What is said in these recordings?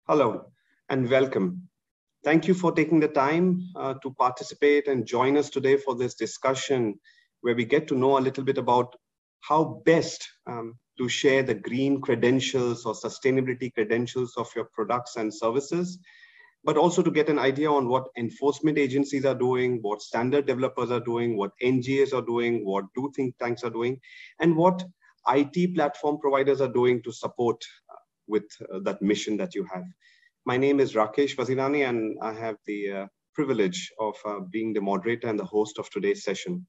Hello and welcome. Thank you for taking the time to participate and join us today for this discussion where we get to know a little bit about how best to share the green credentials or sustainability credentials of your products and services, but also to get an idea on what enforcement agencies are doing, what standard developers are doing, what NGOs are doing, what do think tanks are doing, and what IT platform providers are doing to support with that mission that you have. My name is Rakesh Vazirani, and I have the privilege of being the moderator and the host of today's session.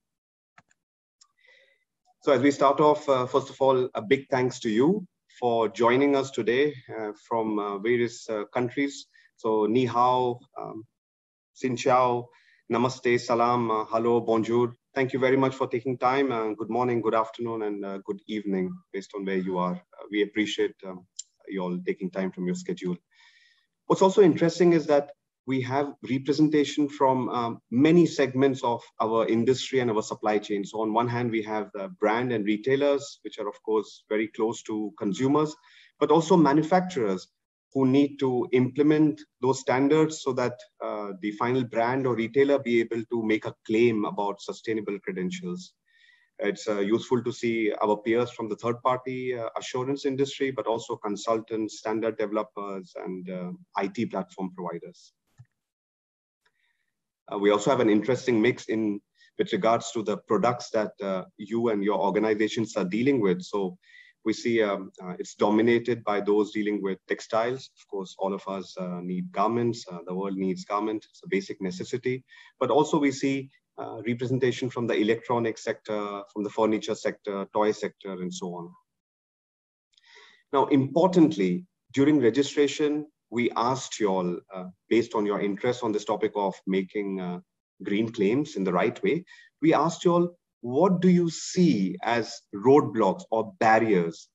So as we start off, first of all, a big thanks to you for joining us today from various countries. So ni hao, xin chào, namaste, salam, hello, bonjour. Thank you very much for taking time. Good morning, good afternoon, and good evening based on where you are. We appreciate you all taking time from your schedule. What's also interesting is that we have representation from many segments of our industry and our supply chain. So on one hand, we have the brand and retailers, which are of course very close to consumers, but also manufacturers who need to implement those standards so that the final brand or retailer be able to make a claim about sustainable credentials. It's useful to see our peers from the third-party assurance industry, but also consultants, standard developers, and IT platform providers. We also have an interesting mix with regards to the products that you and your organizations are dealing with. So we see it's dominated by those dealing with textiles. Of course, all of us need garments. The world needs garments. It's a basic necessity. But also we see representation from the electronic sector, from the furniture sector, toy sector, and so on. Now, importantly, during registration, we asked you all, based on your interest on this topic of making green claims in the right way, we asked you all, what do you see as roadblocks or barriers?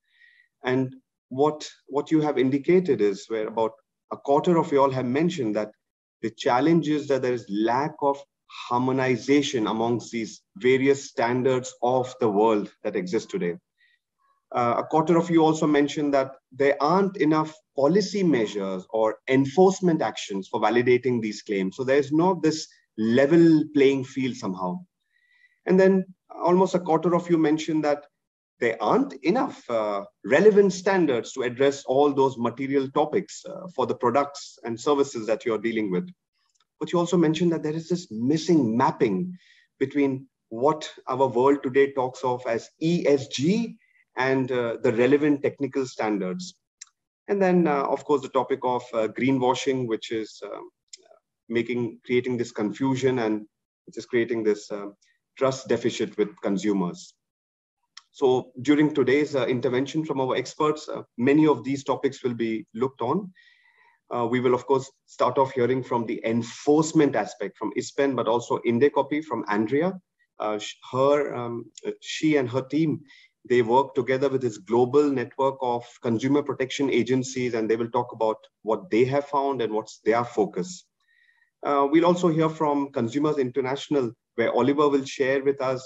And what you have indicated is where about a quarter of you all have mentioned that the challenge is that there is lack of harmonization amongst these various standards of the world that exist today. A quarter of you also mentioned that there aren't enough policy measures or enforcement actions for validating these claims. So there's not this level playing field somehow. And then almost a quarter of you mentioned that there aren't enough relevant standards to address all those material topics for the products and services that you're dealing with. But you also mentioned that there is this missing mapping between what our world today talks of as ESG and the relevant technical standards. And then, of course, the topic of greenwashing, which is creating this confusion and which is creating this trust deficit with consumers. So during today's intervention from our experts, many of these topics will be looked on. We will, of course, start off hearing from the enforcement aspect from ISPEN, but also Indecopy from Andrea. She and her team, they work together with this global network of consumer protection agencies, and they will talk about what they have found and what's their focus. We'll also hear from Consumers International, where Oliver will share with us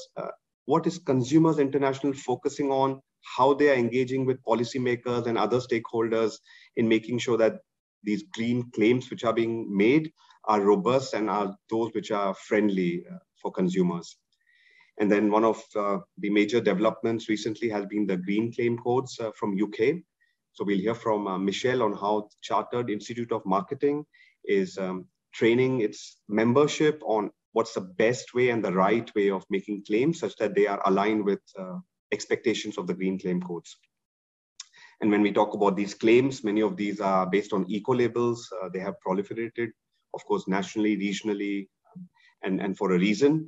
what is Consumers International focusing on, how they are engaging with policymakers and other stakeholders in making sure that these green claims which are being made are robust and are those which are friendly for consumers. And then one of the major developments recently has been the green claim codes from UK. So we'll hear from Michelle on how Chartered Institute of Marketing is training its membership on what's the best way and the right way of making claims such that they are aligned with expectations of the green claim codes. And when we talk about these claims, many of these are based on eco-labels. They have proliferated, of course, nationally, regionally, and for a reason.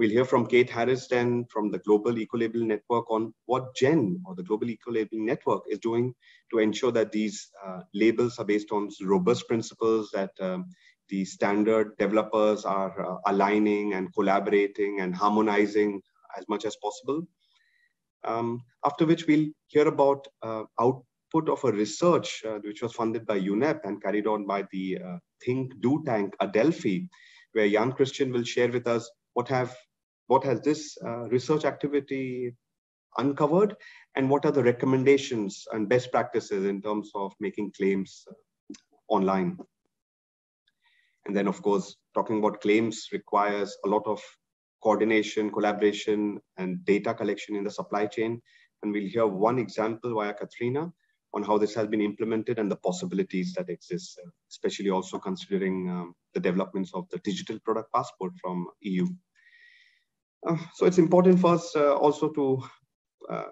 We'll hear from Kate Harris then from the Global Eco-Label Network on what GEN, or the Global Eco-Labeling Network, is doing to ensure that these labels are based on robust principles, that the standard developers are aligning and collaborating and harmonizing as much as possible. After which we'll hear about output of a research which was funded by UNEP and carried on by the Think Do Tank Adelphi, where Jan Christian will share with us what has this research activity uncovered and what are the recommendations and best practices in terms of making claims online. And then, of course, talking about claims requires a lot of coordination, collaboration, and data collection in the supply chain. And we'll hear one example via Katrina on how this has been implemented and the possibilities that exist, especially also considering the developments of the digital product passport from EU. So it's important for us also to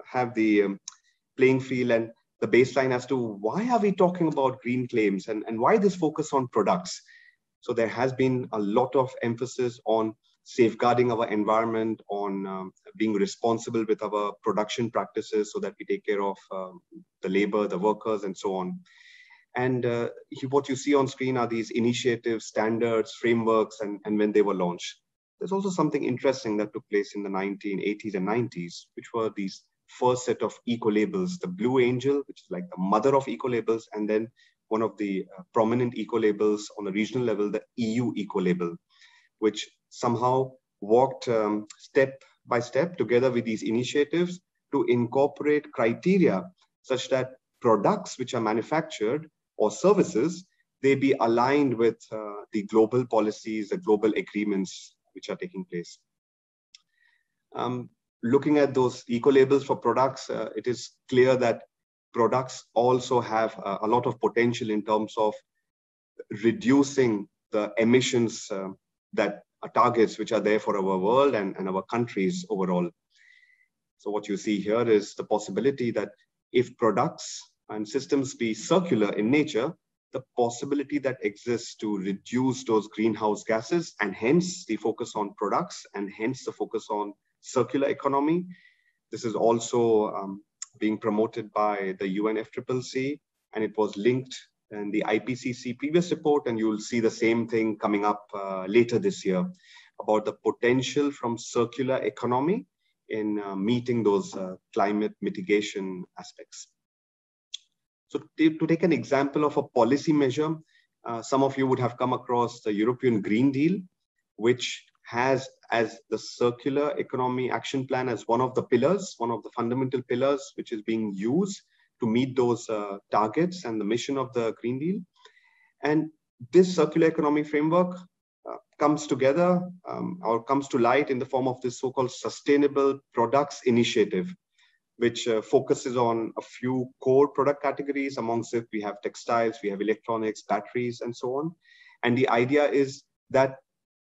have the playing field and the baseline as to why are we talking about green claims and why this focus on products. So there has been a lot of emphasis on safeguarding our environment, on being responsible with our production practices so that we take care of the labor, the workers, and so on. And what you see on screen are these initiatives, standards, frameworks, and when they were launched. There's also something interesting that took place in the 1980s and 90s, which were these first set of eco-labels, the Blue Angel, which is like the mother of eco-labels, and then one of the prominent eco-labels on a regional level, the EU eco-label, which somehow walked step by step together with these initiatives to incorporate criteria such that products which are manufactured or services, they be aligned with the global policies, the global agreements which are taking place. Looking at those eco-labels for products, it is clear that products also have a lot of potential in terms of reducing the emissions that are targets which are there for our world and our countries overall. So what you see here is the possibility that if products and systems be circular in nature, the possibility that exists to reduce those greenhouse gases, and hence the focus on products and hence the focus on circular economy. This is also being promoted by the UNFCCC, and it was linked in the IPCC previous report, and you will see the same thing coming up later this year about the potential from circular economy in meeting those climate mitigation aspects. So to take an example of a policy measure, some of you would have come across the European Green Deal, which has as the circular economy action plan as one of the pillars, one of the fundamental pillars, which is being used to meet those targets and the mission of the Green Deal. And this circular economy framework comes together or comes to light in the form of this so-called Sustainable Products Initiative, which focuses on a few core product categories. Amongst it, we have textiles, we have electronics, batteries, and so on. And the idea is that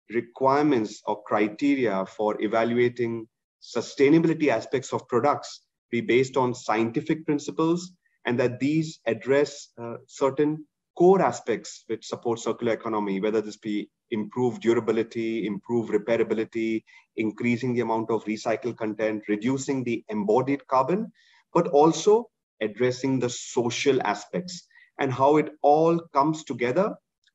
requirements or criteria for evaluating sustainability aspects of products be based on scientific principles, and that these address certain core aspects which support circular economy, whether this be improved durability, improved repairability, increasing the amount of recycled content, reducing the embodied carbon, but also addressing the social aspects and how it all comes together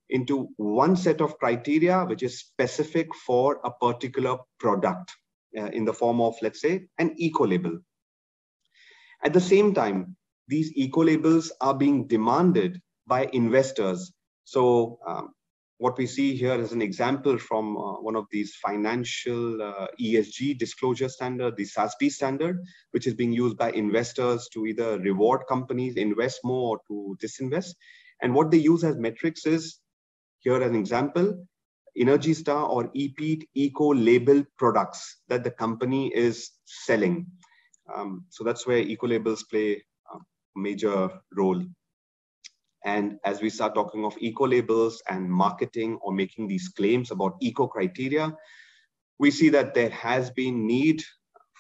into one set of criteria which is specific for a particular product in the form of, let's say, an eco-label. At the same time, these eco-labels are being demanded by investors. So what we see here is an example from one of these financial ESG disclosure standard, the SASB standard, which is being used by investors to either reward companies, invest more, or to disinvest. And what they use as metrics is, here an example, Energy Star or EPEAT eco-label products that the company is selling. So that's where eco-labels play a major role. And as we start talking of eco-labels and marketing or making these claims about eco-criteria, we see that there has been need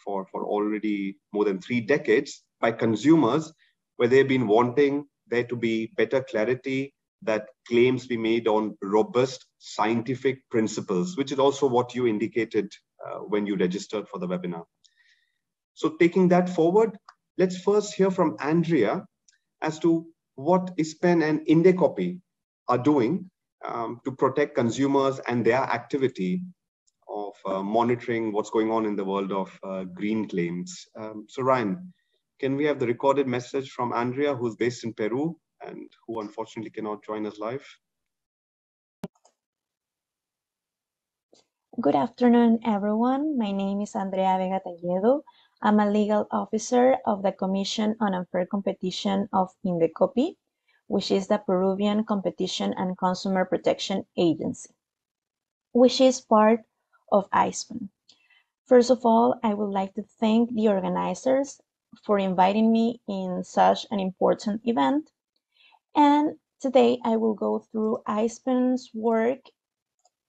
for already more than 3 decades by consumers, where they've been wanting there to be better clarity, that claims be made on robust scientific principles, which is also what you indicated when you registered for the webinar. So taking that forward, let's first hear from Andrea as to what ISPEN and Indecopy are doing to protect consumers and their activity of monitoring what's going on in the world of green claims. So Ryan, can we have the recorded message from Andrea, who's based in Peru and who unfortunately cannot join us live? Good afternoon, everyone. My name is Andrea Vega Talledo. I'm a legal officer of the Commission on Unfair Competition of Indecopy. which is the Peruvian Competition and Consumer Protection Agency, which is part of ISPAN. First of all, I would like to thank the organizers for inviting me in such an important event. And today I will go through ISPAN's work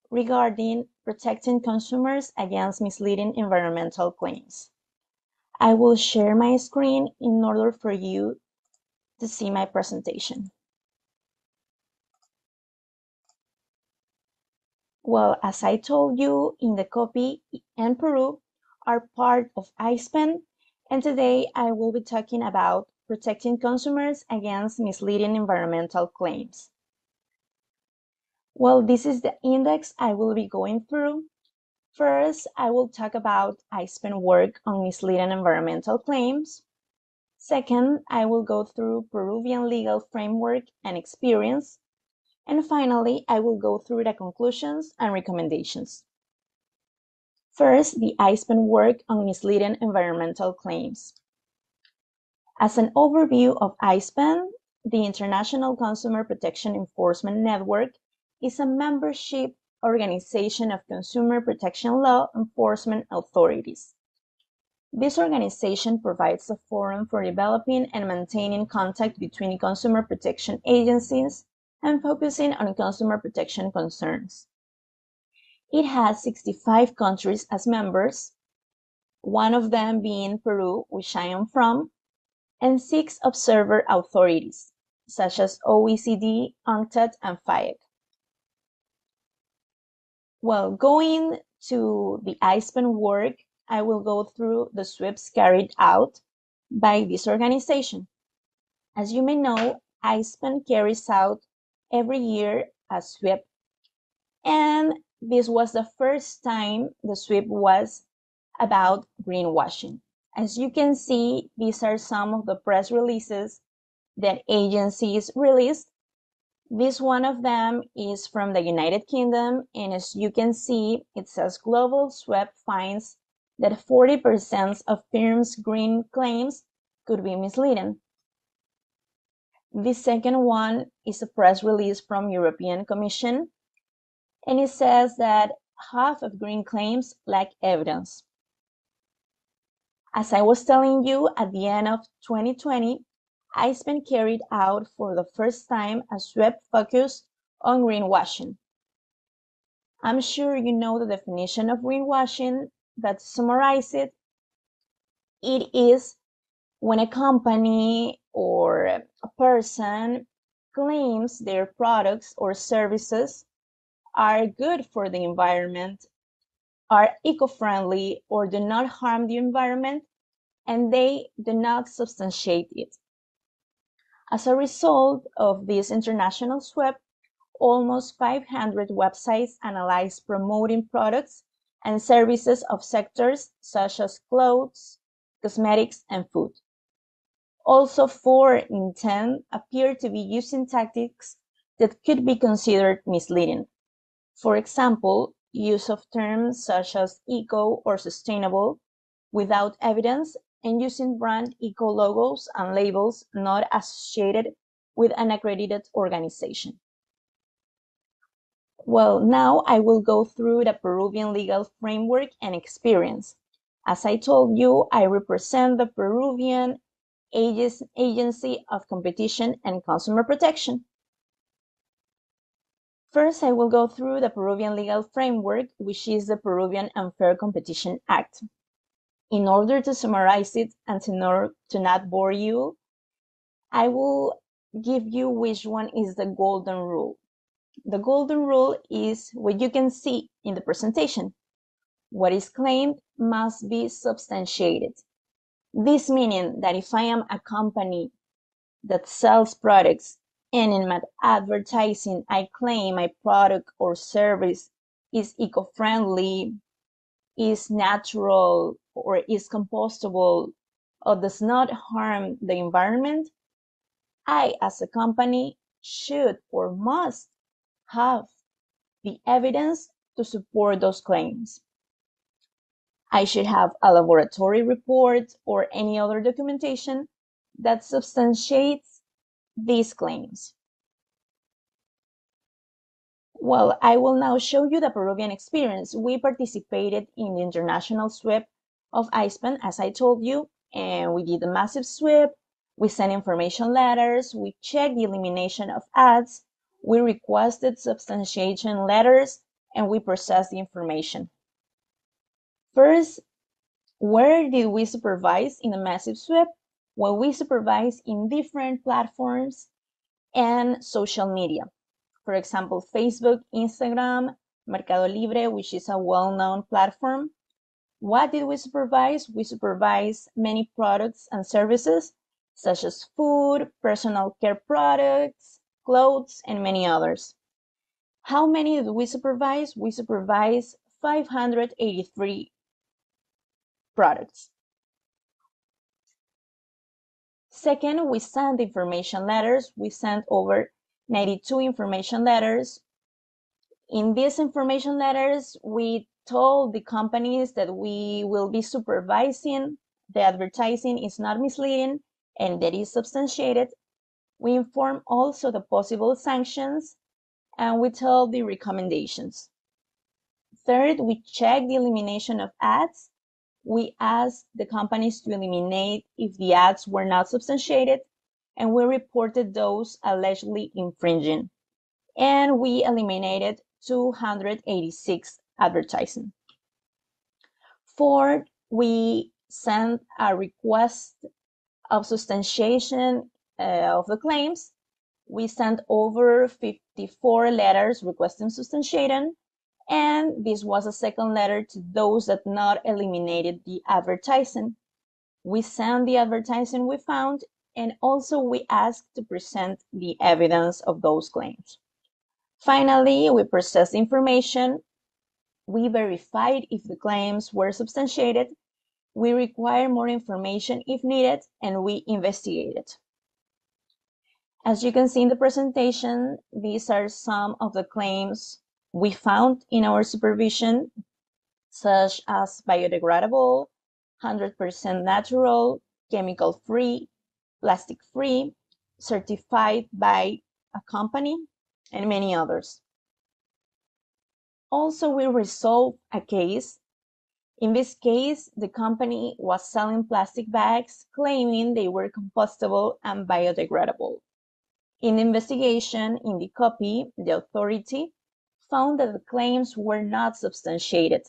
regarding protecting consumers against misleading environmental claims. I will share my screen in order for you to see my presentation. Well, as I told you, in the copy and Peru are part of ISPAN, and today I will be talking about protecting consumers against misleading environmental claims. Well, this is the index I will be going through. First, I will talk about ISPAN work on misleading environmental claims. Second, I will go through Peruvian legal framework and experience. And finally, I will go through the conclusions and recommendations. First, the ISPAN work on misleading environmental claims. As an overview of ISPAN, the International Consumer Protection Enforcement Network is a membership organization of consumer protection law enforcement authorities. This organization provides a forum for developing and maintaining contact between consumer protection agencies and focusing on consumer protection concerns. It has 65 countries as members, one of them being Peru, which I am from, and 6 observer authorities, such as OECD, UNCTAD, and FIEC. Well, going to the ISPAN work, I will go through the sweeps carried out by this organization. As you may know, ISPAN carries out every year a sweep, and this was the first time the sweep was about greenwashing. As you can see, these are some of the press releases that agencies released. This one of them is from the United Kingdom, and as you can see, it says Global Sweep finds that 40% of firms' green claims could be misleading. The second one is a press release from European Commission, and it says that half of green claims lack evidence. As I was telling you, at the end of 2020, ISPAN carried out for the first time a sweep focused on greenwashing. I'm sure you know the definition of greenwashing, but to summarize it, it is when a company or a person claims their products or services are good for the environment, are eco-friendly, or do not harm the environment, and they do not substantiate it. As a result of this international sweep, almost 500 websites analyze promoting products and services of sectors such as clothes, cosmetics, and food. Also, 4 in 10 appear to be using tactics that could be considered misleading. For example, use of terms such as eco or sustainable without evidence, and using brand eco logos and labels not associated with an accredited organization. Well, now I will go through the Peruvian legal framework and experience. As I told you, I represent the Peruvian Agency of Competition and Consumer Protection. First, I will go through the Peruvian legal framework, which is the Peruvian Unfair Competition Act. In order to summarize it and to not bore you, I will give you which one is the golden rule. The golden rule is what you can see in the presentation. What is claimed must be substantiated. This meaning that if I am a company that sells products and in my advertising I claim my product or service is eco-friendly, is natural, or is compostable, or does not harm the environment, I, as a company, should or must have the evidence to support those claims. I should have a laboratory report or any other documentation that substantiates these claims? Well, I will now show you the Peruvian experience. We participated in the international sweep of ISPEN, as I told you, and we did a massive sweep. We sent information letters, we checked the elimination of ads, we requested substantiation letters, and we processed the information. First, where did we supervise in a massive sweep? Well, we supervised in different platforms and social media. For example, Facebook, Instagram, Mercado Libre, which is a well-known platform. What did we supervise? We supervised many products and services, such as food, personal care products, clothes, and many others. How many did we supervise? We supervised 583 products. Second, we sent information letters. We sent over 92 information letters. In these information letters, we told the companies that we will be supervising the advertising is not misleading and that is substantiated. We inform also the possible sanctions and we tell the recommendations. Third, we check the elimination of ads. We asked the companies to eliminate if the ads were not substantiated, and we reported those allegedly infringing. And we eliminated 286 advertising. Fourth, we sent a request of substantiation of the claims. We sent over 54 letters requesting substantiation, and this was a second letter to those that not eliminated the advertising. We sent the advertising we found, and also we asked to present the evidence of those claims. Finally, we processed information. We verified if the claims were substantiated. We required more information if needed, and we investigated. As you can see in the presentation, these are some of the claims we found in our supervision, such as biodegradable, 100% natural, chemical-free, plastic-free, certified by a company, and many others. Also, we resolved a case. In this case, the company was selling plastic bags, claiming they were compostable and biodegradable. In the investigation, in the copy, the authority found that the claims were not substantiated.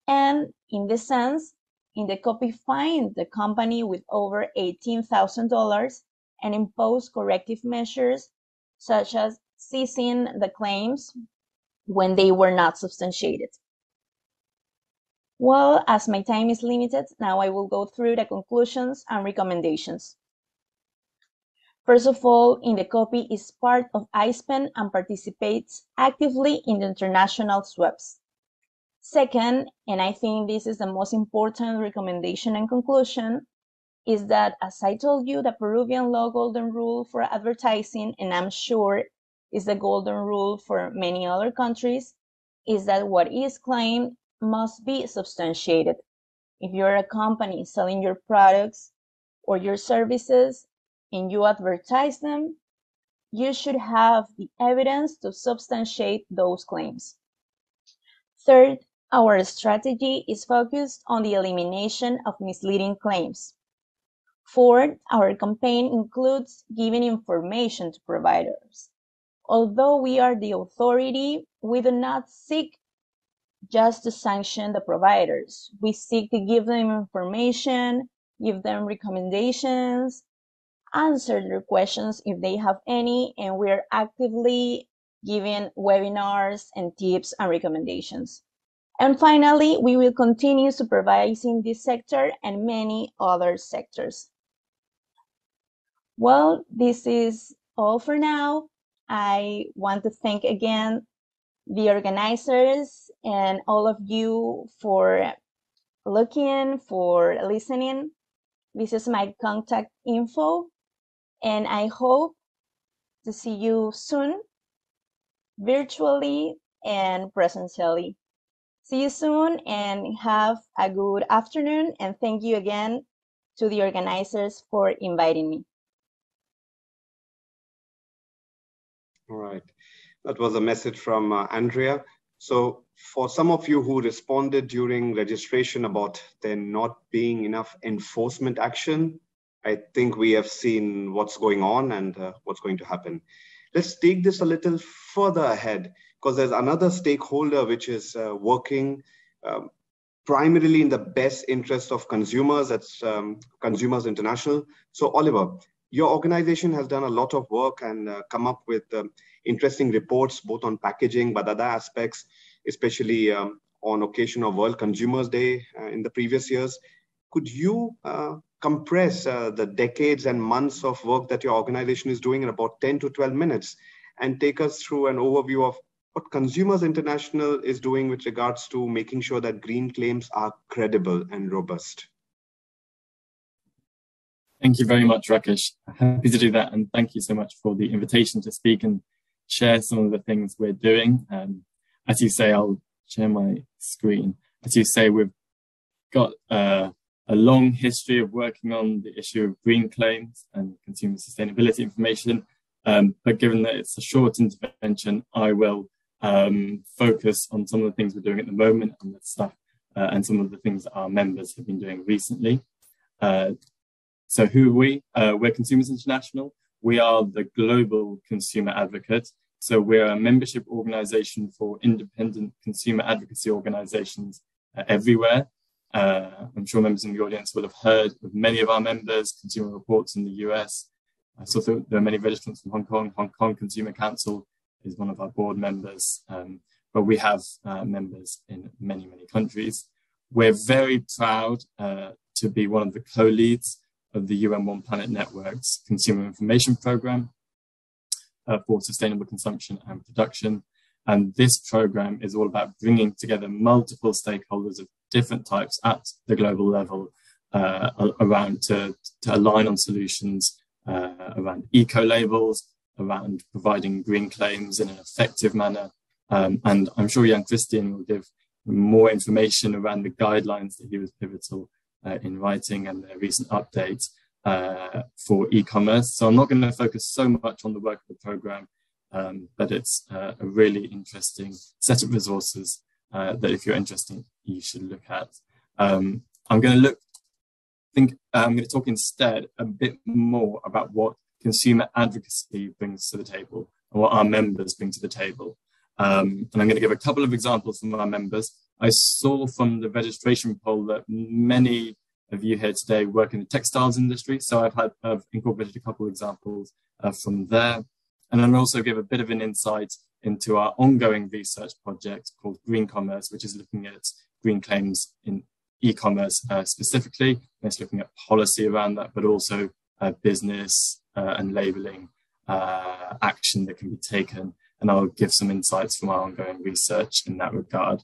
And in this sense, in the copy fined the company with over $18,000 and imposed corrective measures such as ceasing the claims when they were not substantiated. Well, as my time is limited, now I will go through the conclusions and recommendations. First of all, in the copy is part of ISPEN and participates actively in the international sweeps. Second, and I think this is the most important recommendation and conclusion, is that, as I told you, the Peruvian law golden rule for advertising, and I'm sure is the golden rule for many other countries, is that what is claimed must be substantiated. If you're a company selling your products or your services and you advertise them, you should have the evidence to substantiate those claims. Third, our strategy is focused on the elimination of misleading claims. Fourth, our campaign includes giving information to providers. Although we are the authority, we do not seek just to sanction the providers. We seek to give them information, give them recommendations, answer their questions if they have any, and we're actively giving webinars and tips and recommendations. And finally, we will continue supervising this sector and many other sectors. Well, this is all for now. I want to thank again the organizers and all of you for looking, for listening. This is my contact info, and I hope to see you soon, virtually and presentially. See you soon and have a good afternoon, and thank you again to the organizers for inviting me. All right. That was a message from Andrea. So for some of you who responded during registration about there not being enough enforcement action, I think we have seen what's going on and what's going to happen. Let's take this a little further ahead, because there's another stakeholder which is working primarily in the best interest of consumers. That's Consumers International. So Oliver, your organization has done a lot of work and come up with interesting reports, both on packaging, but other aspects, especially on occasion of World Consumers Day in the previous years. Could you compress the decades and months of work that your organization is doing in about 10 to 12 minutes and take us through an overview of what Consumers International is doing with regards to making sure that green claims are credible and robust? Thank you very much, Rakesh. Happy to do that. And thank you so much for the invitation to speak and share some of the things we're doing. As you say, I'll share my screen. As you say, we've got a long history of working on the issue of green claims and consumer sustainability information. But given that it's a short intervention, I will focus on some of the things we're doing at the moment and the stuff and some of the things that our members have been doing recently. So who are we? We're Consumers International. We are the global consumer advocate. So we're a membership organization for independent consumer advocacy organizations everywhere. I'm sure members in the audience will have heard of many of our members, Consumer Reports in the US. So there are many registrants from Hong Kong. Hong Kong Consumer Council is one of our board members, but we have members in many, many countries. We're very proud to be one of the co-leads of the UN One Planet Network's Consumer Information Program for sustainable consumption and production. And this program is all about bringing together multiple stakeholders of different types at the global level around to align on solutions around eco-labels, around providing green claims in an effective manner. And I'm sure Jan Christian will give more information around the guidelines that he was pivotal in writing and the recent updates for e-commerce. So I'm not going to focus so much on the work of the program, but it's a really interesting set of resources that if you're interested, you should look at. I'm going to talk instead a bit more about what consumer advocacy brings to the table and what our members bring to the table. And I'm going to give a couple of examples from our members. I saw from the registration poll that many of you here today work in the textiles industry, so I've incorporated a couple of examples from there. And then also give a bit of an insight into our ongoing research project called Green Commerce, which is looking at green claims in e-commerce specifically. It's looking at policy around that, but also business and labeling action that can be taken. And I'll give some insights from our ongoing research in that regard.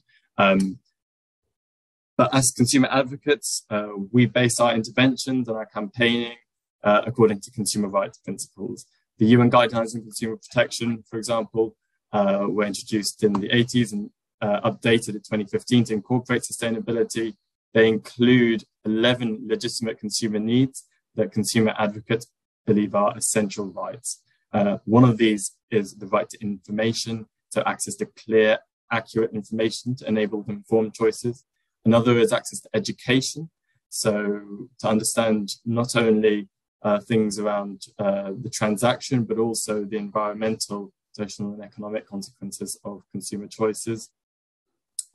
But as consumer advocates, we base our interventions and our campaigning according to consumer rights principles. The UN Guidelines on Consumer Protection, for example, were introduced in the 80s and updated in 2015 to incorporate sustainability. They include 11 legitimate consumer needs that consumer advocates believe are essential rights. One of these is the right to information, so access to clear, accurate information to enable informed choices. Another is access to education, so to understand not only things around the transaction, but also the environmental, social and economic consequences of consumer choices.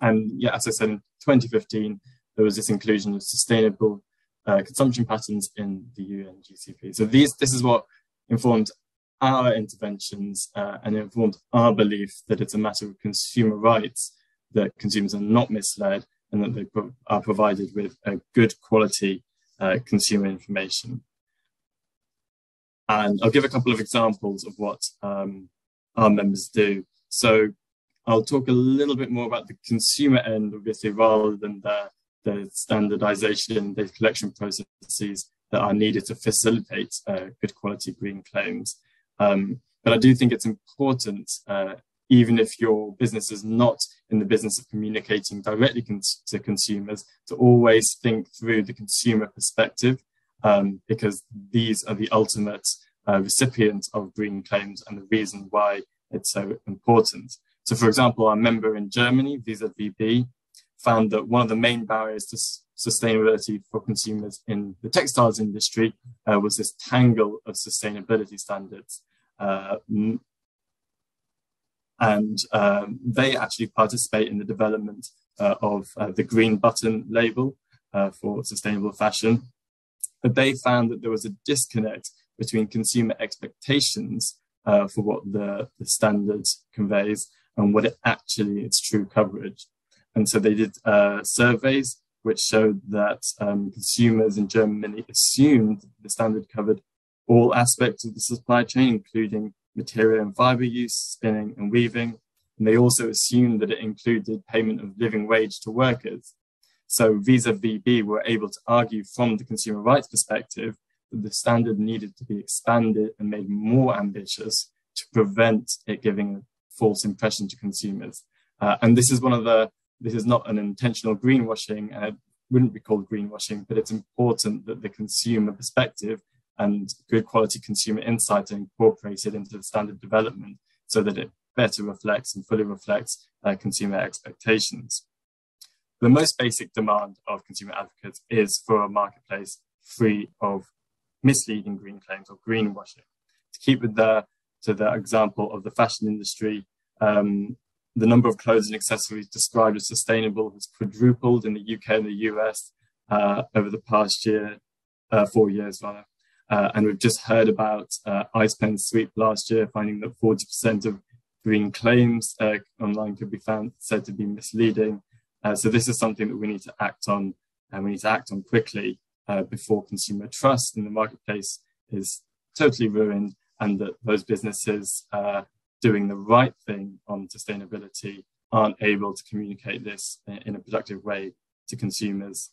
And yeah, as I said, in 2015, there was this inclusion of sustainable consumption patterns in the UN GCP. So this is what informed our interventions and informed our belief that it's a matter of consumer rights that consumers are not misled and that they are provided with a good quality consumer information. And I'll give a couple of examples of what our members do. So I'll talk a little bit more about the consumer end, obviously, rather than the standardization, data collection processes that are needed to facilitate good quality green claims. But I do think it's important, even if your business is not in the business of communicating directly to consumers, to always think through the consumer perspective, because these are the ultimate recipients of green claims and the reason why it's so important. So, for example, our member in Germany, Visa VB, found that one of the main barriers to sustainability for consumers in the textiles industry was this tangle of sustainability standards. They actually participate in the development of the green button label for sustainable fashion. But they found that there was a disconnect between consumer expectations for what the standard conveys and what its true coverage. And so they did surveys which showed that consumers in Germany assumed the standard covered all aspects of the supply chain, including material and fiber use, spinning and weaving. And they also assumed that it included payment of living wage to workers. So Visa VB were able to argue from the consumer rights perspective that the standard needed to be expanded and made more ambitious to prevent it giving a false impression to consumers. And this is this is not an intentional greenwashing, and it wouldn't be called greenwashing, but it's important that the consumer perspective and good quality consumer insight are incorporated into the standard development so that it better reflects and fully reflects consumer expectations. The most basic demand of consumer advocates is for a marketplace free of misleading green claims or greenwashing. To keep with the example of the fashion industry, the number of clothes and accessories described as sustainable has quadrupled in the UK and the US over the past 4 years rather. And we've just heard about iPen's sweep last year, finding that 40% of green claims online could be said to be misleading. So this is something that we need to act on, and we need to act on quickly before consumer trust in the marketplace is totally ruined, and that those businesses doing the right thing on sustainability aren't able to communicate this in a productive way to consumers.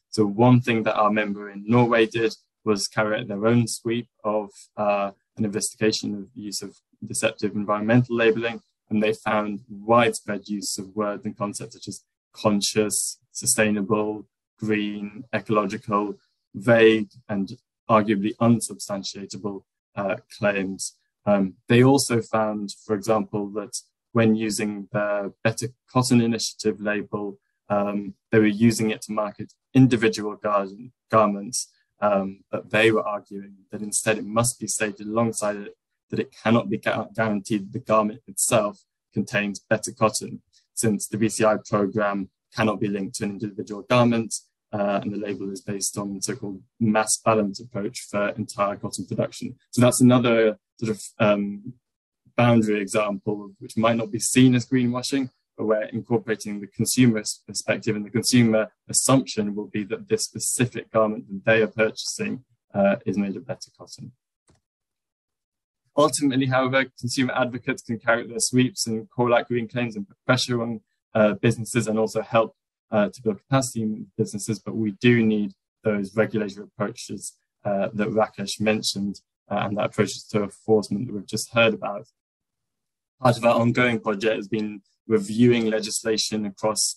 So one thing that our member in Norway did was carry out their own sweep of an investigation of the use of deceptive environmental labeling, and they found widespread use of words and concepts such as conscious, sustainable, green, ecological, vague, and arguably unsubstantiatable claims. They also found, for example, that when using the Better Cotton Initiative label, they were using it to market individual garments, but they were arguing that instead it must be stated alongside it that it cannot be guaranteed the garment itself contains better cotton, since the BCI program cannot be linked to an individual garment, and the label is based on the so-called mass balance approach for entire cotton production. So that's another sort of boundary example, which might not be seen as greenwashing, but where incorporating the consumer perspective and the consumer assumption will be that this specific garment that they are purchasing is made of better cotton. Ultimately, however, consumer advocates can carry out their sweeps and call out green claims and put pressure on businesses and also help to build capacity in businesses, but we do need those regulatory approaches that Rakesh mentioned and that approaches to enforcement that we've just heard about. Part of our ongoing project has been reviewing legislation across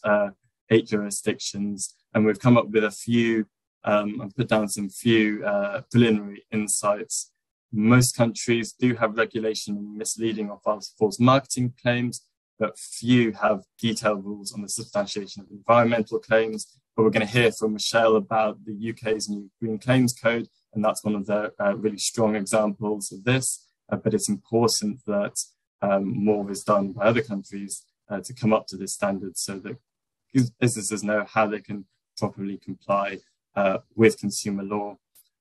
8 jurisdictions, and we've come up with a few and put down some few preliminary insights. Most countries do have regulation on misleading or false marketing claims, but few have detailed rules on the substantiation of environmental claims. But we're going to hear from Michelle about the UK's new Green Claims Code, and that's one of the really strong examples of this. But it's important that more is done by other countries to come up to this standard so that businesses know how they can properly comply with consumer law.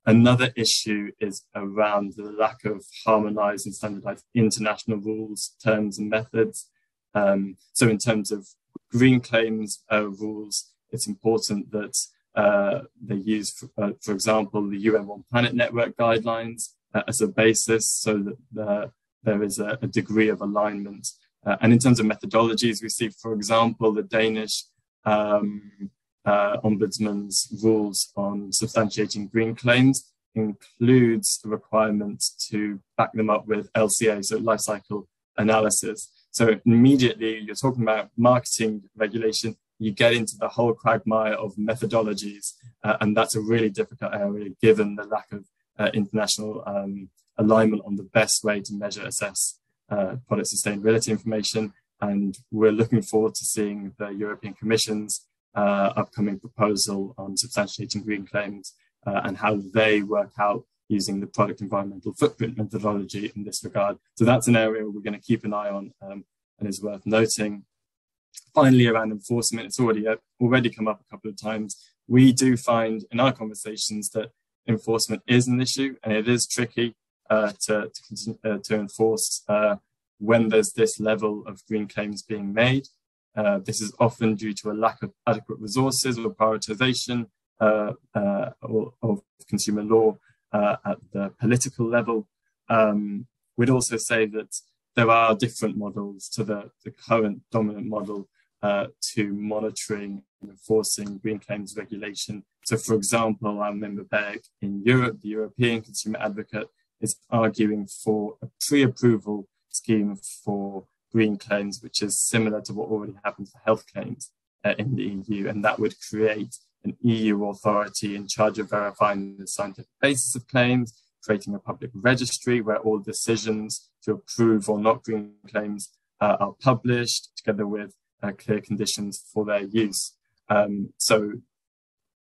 Another issue is around the lack of harmonized and standardized international rules, terms and methods. So in terms of green claims rules, it's important that they use, for example, the UN One Planet Network guidelines as a basis so that there is a degree of alignment. And in terms of methodologies, we see, for example, the Danish Ombudsman's rules on substantiating green claims includes a requirement to back them up with LCA, so life cycle analysis. So immediately you're talking about marketing regulation, you get into the whole quagmire of methodologies, and that's a really difficult area given the lack of international alignment on the best way to measure, assess, product sustainability information. And we're looking forward to seeing the European Commission's upcoming proposal on substantiating green claims and how they work out using the product environmental footprint methodology in this regard. So that's an area we're going to keep an eye on and is worth noting. Finally, around enforcement, it's already come up a couple of times. We do find in our conversations that enforcement is an issue, and it is tricky to enforce when there's this level of green claims being made. This is often due to a lack of adequate resources or prioritization of consumer law at the political level. We'd also say that there are different models to the current dominant model to monitoring and enforcing green claims regulation. So, for example, our member BERG in Europe, the European Consumer Advocate, is arguing for a pre-approval scheme for green claims, which is similar to what already happens for health claims in the EU. And that would create an EU authority in charge of verifying the scientific basis of claims, creating a public registry where all decisions to approve or not green claims are published, together with clear conditions for their use. So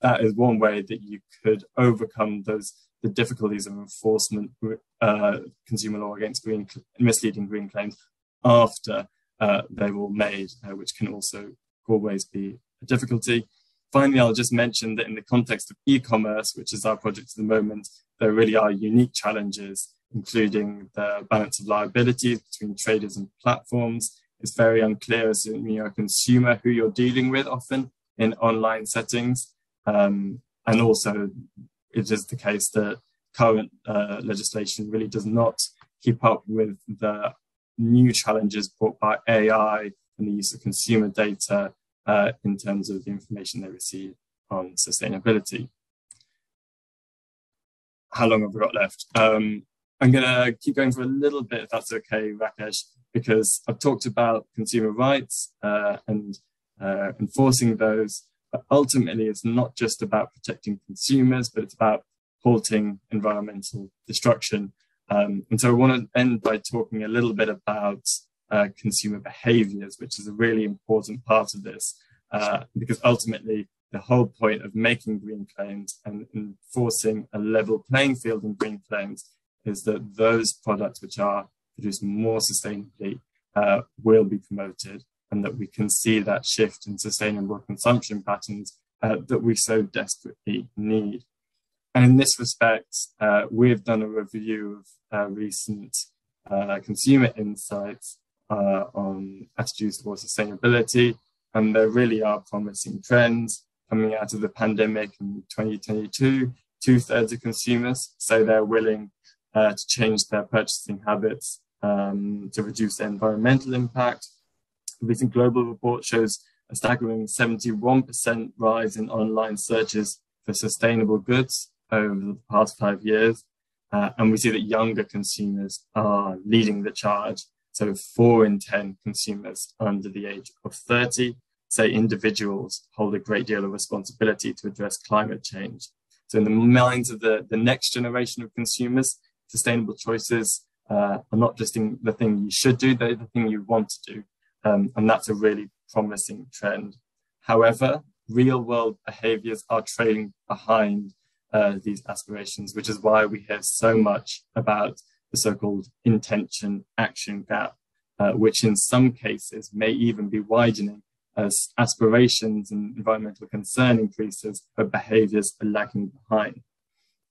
that is one way that you could overcome the difficulties of enforcement consumer law against misleading green claims after they were made, which can also always be a difficulty. Finally, I'll just mention that in the context of e-commerce, which is our project at the moment, there really are unique challenges, including the balance of liabilities between traders and platforms. It's very unclear as a consumer who you're dealing with often in online settings. And also, it is the case that current legislation really does not keep up with the new challenges brought by AI and the use of consumer data in terms of the information they receive on sustainability. How long have we got left? I'm going to keep going for a little bit, if that's okay, Rakesh, because I've talked about consumer rights and enforcing those, but ultimately it's not just about protecting consumers, but it's about halting environmental destruction. And so I want to end by talking a little bit about consumer behaviors, which is a really important part of this, because ultimately the whole point of making green claims and enforcing a level playing field in green claims is that those products which are produced more sustainably will be promoted, and that we can see that shift in sustainable consumption patterns that we so desperately need. And in this respect, we've done a review of recent consumer insights on attitudes towards sustainability, and there really are promising trends coming out of the pandemic in 2022. 2/3 of consumers say they're willing to change their purchasing habits to reduce their environmental impact. A recent global report shows a staggering 71% rise in online searches for sustainable goods over the past 5 years. And we see that younger consumers are leading the charge. So 4 in 10 consumers under the age of 30 say individuals hold a great deal of responsibility to address climate change. So in the minds of the next generation of consumers, sustainable choices are not just the thing you should do, they're the thing you want to do. And that's a really promising trend. However, real world behaviors are trailing behind these aspirations, which is why we hear so much about the so-called intention action gap, which in some cases may even be widening as aspirations and environmental concern increases, but behaviors are lagging behind.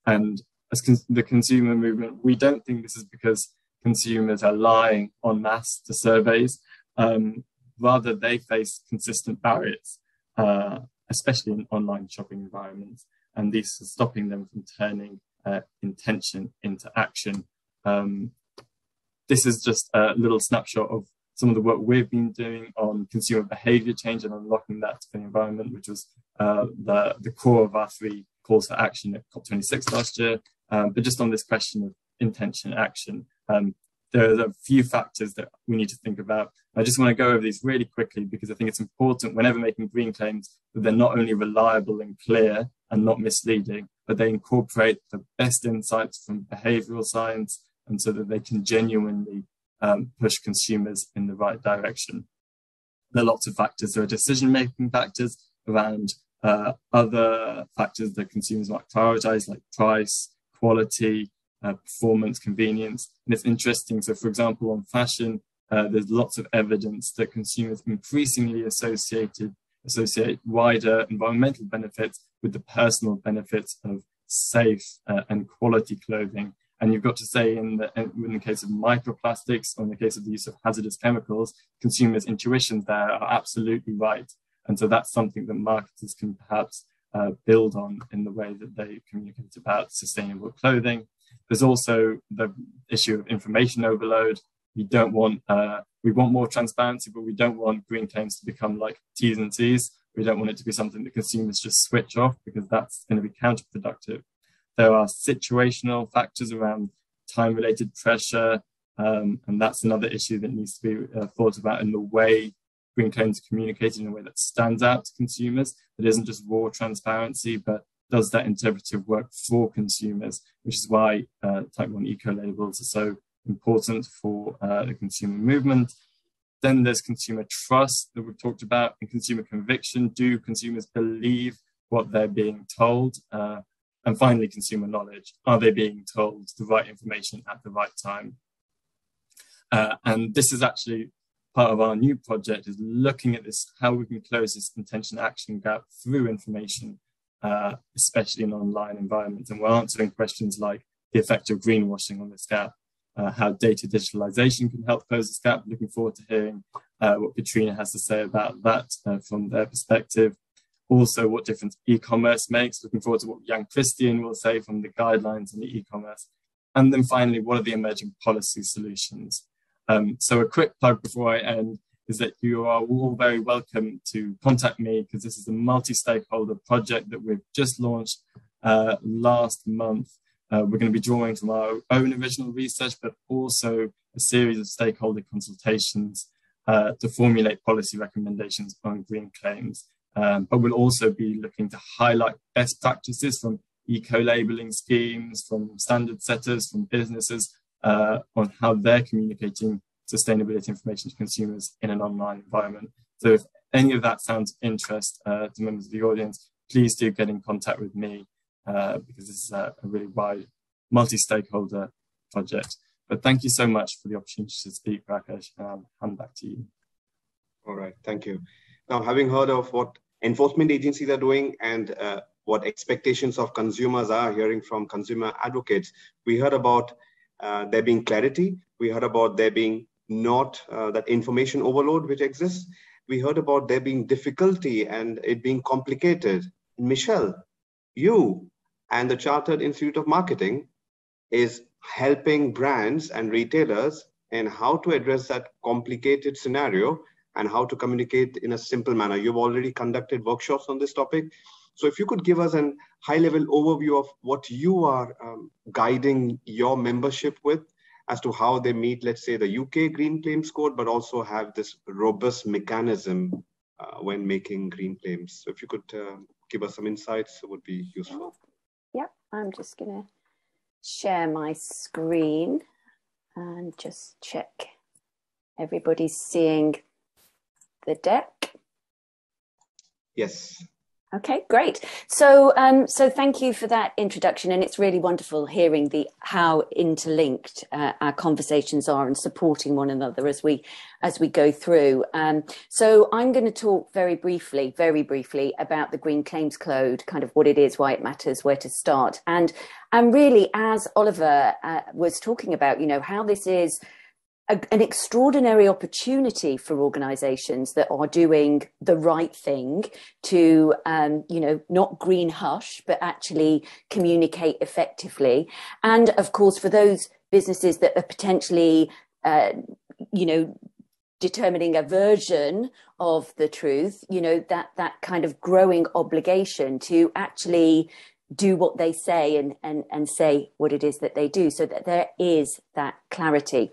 And as the consumer movement, we don't think this is because consumers are lying en masse to surveys. Rather, they face consistent barriers, especially in online shopping environments, and these are stopping them from turning intention into action. This is just a little snapshot of some of the work we've been doing on consumer behavior change and unlocking that for the environment, which was the core of our 3 calls for action at COP26 last year. But just on this question of intention action, there are a few factors that we need to think about. I just want to go over these really quickly because I think it's important whenever making green claims that they're not only reliable and clear and not misleading, but they incorporate the best insights from behavioral science, and so that they can genuinely push consumers in the right direction. There are lots of factors. There are decision-making factors around other factors that consumers might prioritize, like price, quality, performance, convenience. And it's interesting. So, for example, on fashion, there's lots of evidence that consumers increasingly associate wider environmental benefits with the personal benefits of safe and quality clothing. And you've got to say, in the case of microplastics, or in the case of the use of hazardous chemicals, consumers' intuitions there are absolutely right. And so that's something that marketers can perhaps build on in the way that they communicate about sustainable clothing. There's also the issue of information overload. We want more transparency, but we don't want green claims to become like T's and C's. We don't want it to be something that consumers just switch off, because that's going to be counterproductive. There are situational factors around time-related pressure, and that's another issue that needs to be thought about in the way green claims are communicated in a way that stands out to consumers, that isn't just raw transparency, but does that interpretive work for consumers, which is why Type 1 eco-labels are so important for the consumer movement. Then there's consumer trust that we've talked about, and consumer conviction. Do consumers believe what they're being told? And finally, consumer knowledge. Are they being told the right information at the right time? And this is actually part of our new project, is looking at this, how we can close this intention action gap through information, especially in online environments. And we're answering questions like the effect of greenwashing on this gap, how data digitalization can help close this gap. Looking forward to hearing what Katrina has to say about that from their perspective. Also, what difference e-commerce makes. Looking forward to what Jan Christian will say from the guidelines on the e-commerce. And then finally, what are the emerging policy solutions? So a quick plug before I end is that you are all very welcome to contact me, because this is a multi-stakeholder project that we've just launched last month. We're going to be drawing from our own original research, but also a series of stakeholder consultations to formulate policy recommendations on green claims. But we'll also be looking to highlight best practices from eco-labeling schemes, from standard setters, from businesses, on how they're communicating sustainability information to consumers in an online environment. So if any of that sounds of interest to members of the audience, please do get in contact with me, because this is a really wide multi-stakeholder project. But thank you so much for the opportunity to speak, Rakesh, and I'll hand back to you. All right, thank you. Now, having heard of what enforcement agencies are doing and what expectations of consumers are, hearing from consumer advocates, we heard about there being clarity. We heard about there being not that information overload which exists. We heard about there being difficulty and it being complicated. Michelle, you and the Chartered Institute of Marketing is helping brands and retailers in how to address that complicated scenario and how to communicate in a simple manner. You've already conducted workshops on this topic. So if you could give us a high-level overview of what you are guiding your membership with as to how they meet, let's say, the UK Green Claims Code, but also have this robust mechanism when making green claims. So if you could give us some insights, it would be useful. Yep, I'm just going to share my screen and just check everybody's seeing the deck. Yes. Okay, great. So thank you for that introduction, and it's really wonderful hearing how interlinked our conversations are and supporting one another as we go through. So I'm going to talk very briefly about the Green Claims Code, kind of what it is, why it matters, where to start, and really, as Oliver was talking about, how this is an extraordinary opportunity for organisations that are doing the right thing to, not green hush, but actually communicate effectively. And of course, for those businesses that are potentially, determining a version of the truth, that kind of growing obligation to actually do what they say and say what it is that they do, so that there is that clarity.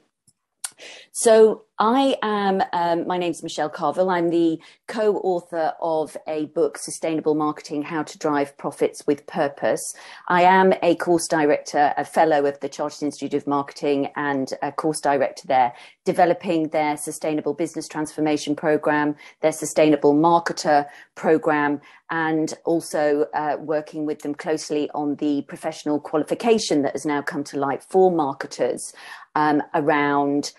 So My name's Michelle Carville. I'm the co-author of a book, Sustainable Marketing, How to Drive Profits with Purpose. I am a course director, a fellow of the Chartered Institute of Marketing, and a course director there, developing their Sustainable Business Transformation Program, their Sustainable Marketer Program, and also working with them closely on the professional qualification that has now come to light for marketers around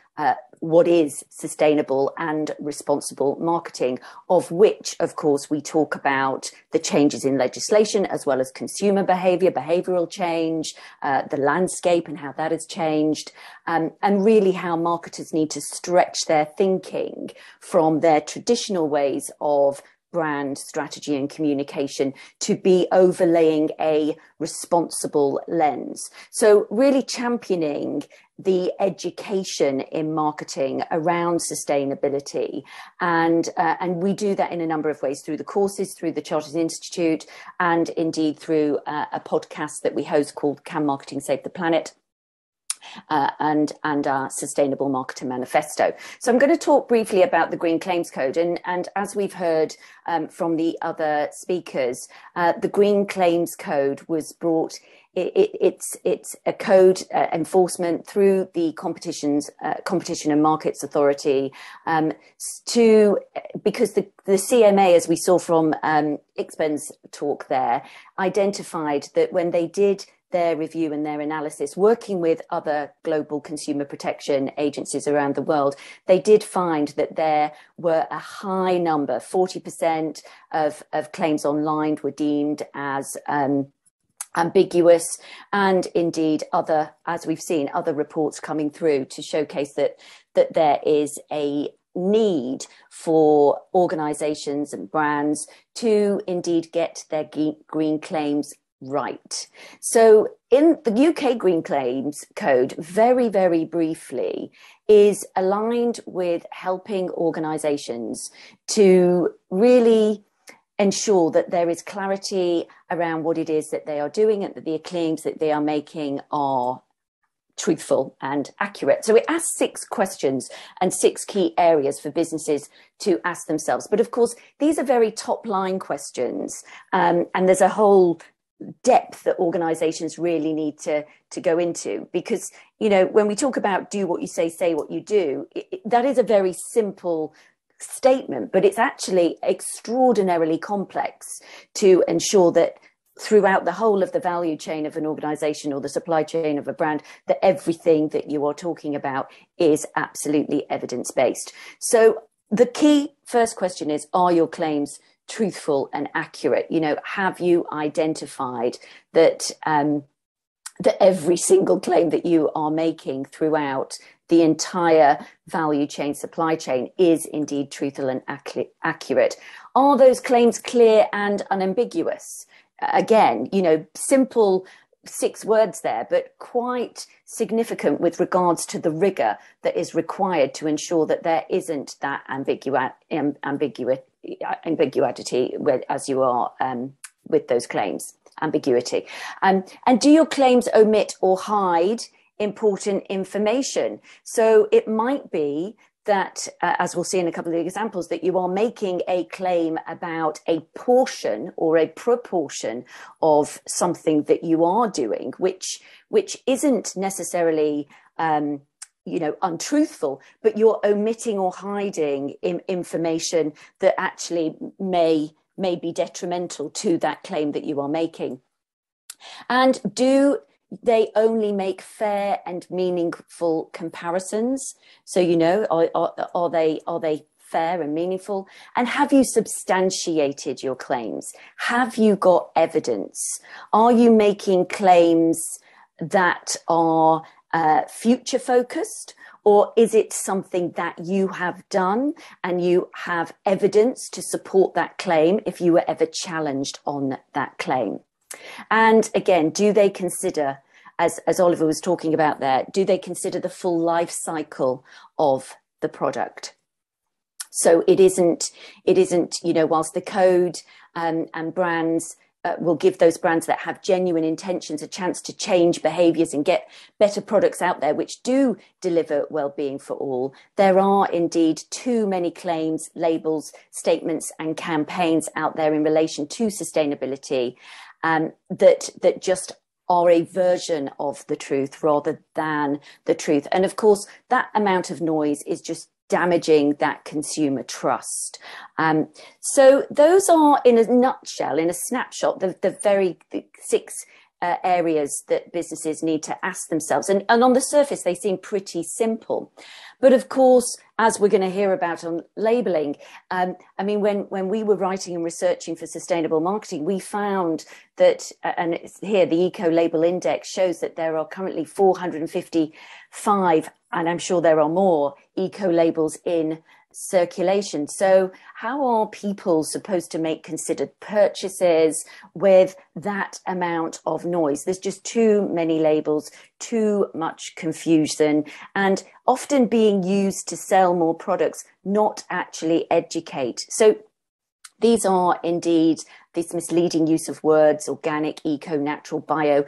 what is sustainable and responsible marketing, of which, of course, we talk about the changes in legislation as well as consumer behavior, behavioral change, the landscape and how that has changed, and really how marketers need to stretch their thinking from their traditional ways of brand strategy and communication to be overlaying a responsible lens. So really championing the education in marketing around sustainability. And we do that in a number of ways, through the courses, through the Chartered Institute, and indeed through a podcast that we host called Can Marketing Save the Planet? And our Sustainable Marketer Manifesto. So I'm going to talk briefly about the Green Claims Code. And as we've heard from the other speakers, the Green Claims Code was brought, it's a code enforcement through the Competition and Markets Authority because the CMA, as we saw from Ixben's talk there, identified that when they did their review and their analysis, working with other global consumer protection agencies around the world, they did find that there were a high number, 40% of claims online were deemed as ambiguous, and indeed other, as we've seen, other reports coming through to showcase that there is a need for organisations and brands to indeed get their green claims right. So in the UK Green Claims Code, very, very briefly, is aligned with helping organisations to really ensure that there is clarity around what it is that they are doing and that the claims that they are making are truthful and accurate. So it asks 6 questions and 6 key areas for businesses to ask themselves. But of course, these are very top line questions, and there's a whole depth that organizations really need to go into, because, you know, when we talk about do what you say what you do, that is a very simple statement, but it's actually extraordinarily complex to ensure that throughout the whole of the value chain of an organization or the supply chain of a brand, that everything that you are talking about is absolutely evidence-based. So the key first question is, are your claims truthful and accurate? You know, have you identified that that every single claim that you are making throughout the entire value chain, supply chain, is indeed truthful and accurate? Are those claims clear and unambiguous? Again, you know, simple 6 words there, but quite significant with regards to the rigor that is required to ensure that there isn't that ambiguity as you are with those claims, ambiguity. And do your claims omit or hide important information? So it might be that, as we'll see in a couple of examples, that you are making a claim about a portion or a proportion of something that you are doing, which isn't necessarily untruthful, but you're omitting or hiding information that actually may be detrimental to that claim that you are making. And do they only make fair and meaningful comparisons? So, you know, are they fair and meaningful? And have you substantiated your claims? Have you got evidence? Are you making claims that are future focused, or is it something that you have done and you have evidence to support that claim if you were ever challenged on that claim? And again, do they consider, as Oliver was talking about there, do they consider the full life cycle of the product? So it isn't, you know, whilst the code and brands will give those brands that have genuine intentions a chance to change behaviours and get better products out there which do deliver well-being for all. There are indeed too many claims, labels, statements and campaigns out there in relation to sustainability that just are a version of the truth rather than the truth. And of course, that amount of noise is just damaging that consumer trust. So those are, in a nutshell, in a snapshot, the 6 areas that businesses need to ask themselves. And on the surface, they seem pretty simple. But of course, as we're going to hear about on labelling, I mean, when we were writing and researching for sustainable marketing, we found that, and it's here, the Eco Label Index shows that there are currently 455, and I'm sure there are more, eco labels in circulation. So how are people supposed to make considered purchases with that amount of noise? There's just too many labels, too much confusion, and often being used to sell more products, not actually educate. So these are indeed this misleading use of words, organic, eco, natural, bio,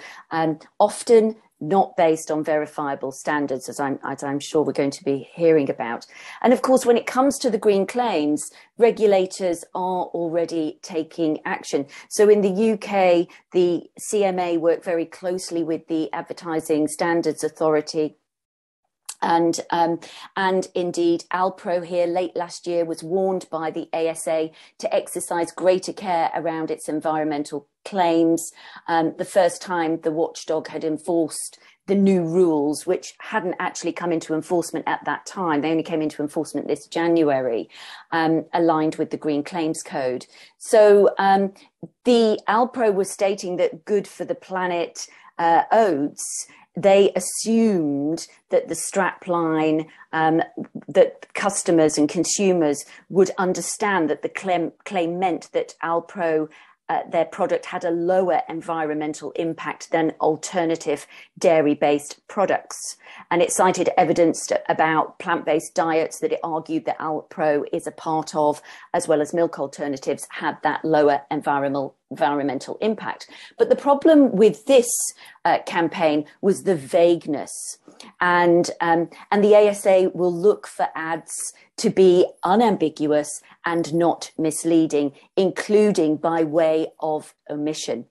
often not based on verifiable standards, as I'm sure we're going to be hearing about. And of course, when it comes to the green claims, regulators are already taking action. So in the UK, the CMA worked very closely with the Advertising Standards Authority. And indeed, Alpro here late last year was warned by the ASA to exercise greater care around its environmental claims. The first time the watchdog had enforced the new rules, which hadn't actually come into enforcement at that time. They only came into enforcement this January, aligned with the Green Claims Code. So the Alpro was stating that good for the planet oats, they assumed that the strapline, that customers and consumers would understand that the claim meant that Alpro, their product had a lower environmental impact than alternative dairy-based products. And it cited evidence about plant-based diets that it argued that Alpro is a part of, as well as milk alternatives, had that lower environmental impact. But the problem with this campaign was the vagueness. And the ASA will look for ads to be unambiguous and not misleading, including by way of omission.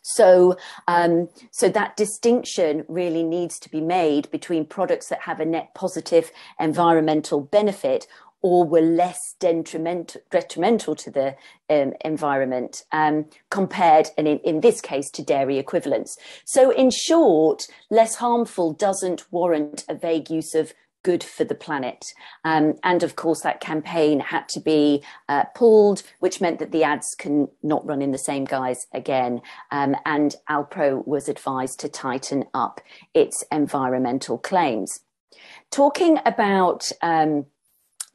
So that distinction really needs to be made between products that have a net positive environmental benefit or were less detrimental to the environment compared, and in this case, to dairy equivalents. So in short, less harmful doesn't warrant a vague use of good for the planet. And of course, that campaign had to be pulled, which meant that the ads can not run in the same guise again. And Alpro was advised to tighten up its environmental claims. Talking about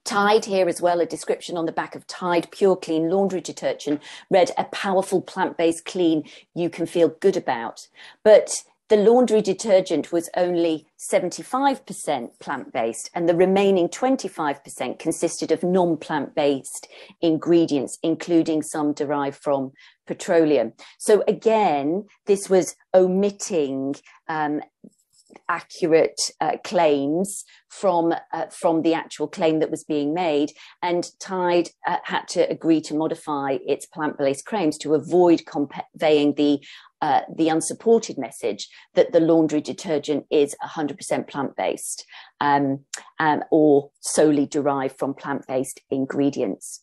Tide here as well, a description on the back of Tide Pure Clean laundry detergent read, a powerful plant-based clean you can feel good about. But the laundry detergent was only 75% plant-based, and the remaining 25% consisted of non-plant-based ingredients, including some derived from petroleum. So again, this was omitting accurate claims from the actual claim that was being made, and Tide had to agree to modify its plant-based claims to avoid conveying the unsupported message that the laundry detergent is 100% plant-based or solely derived from plant-based ingredients.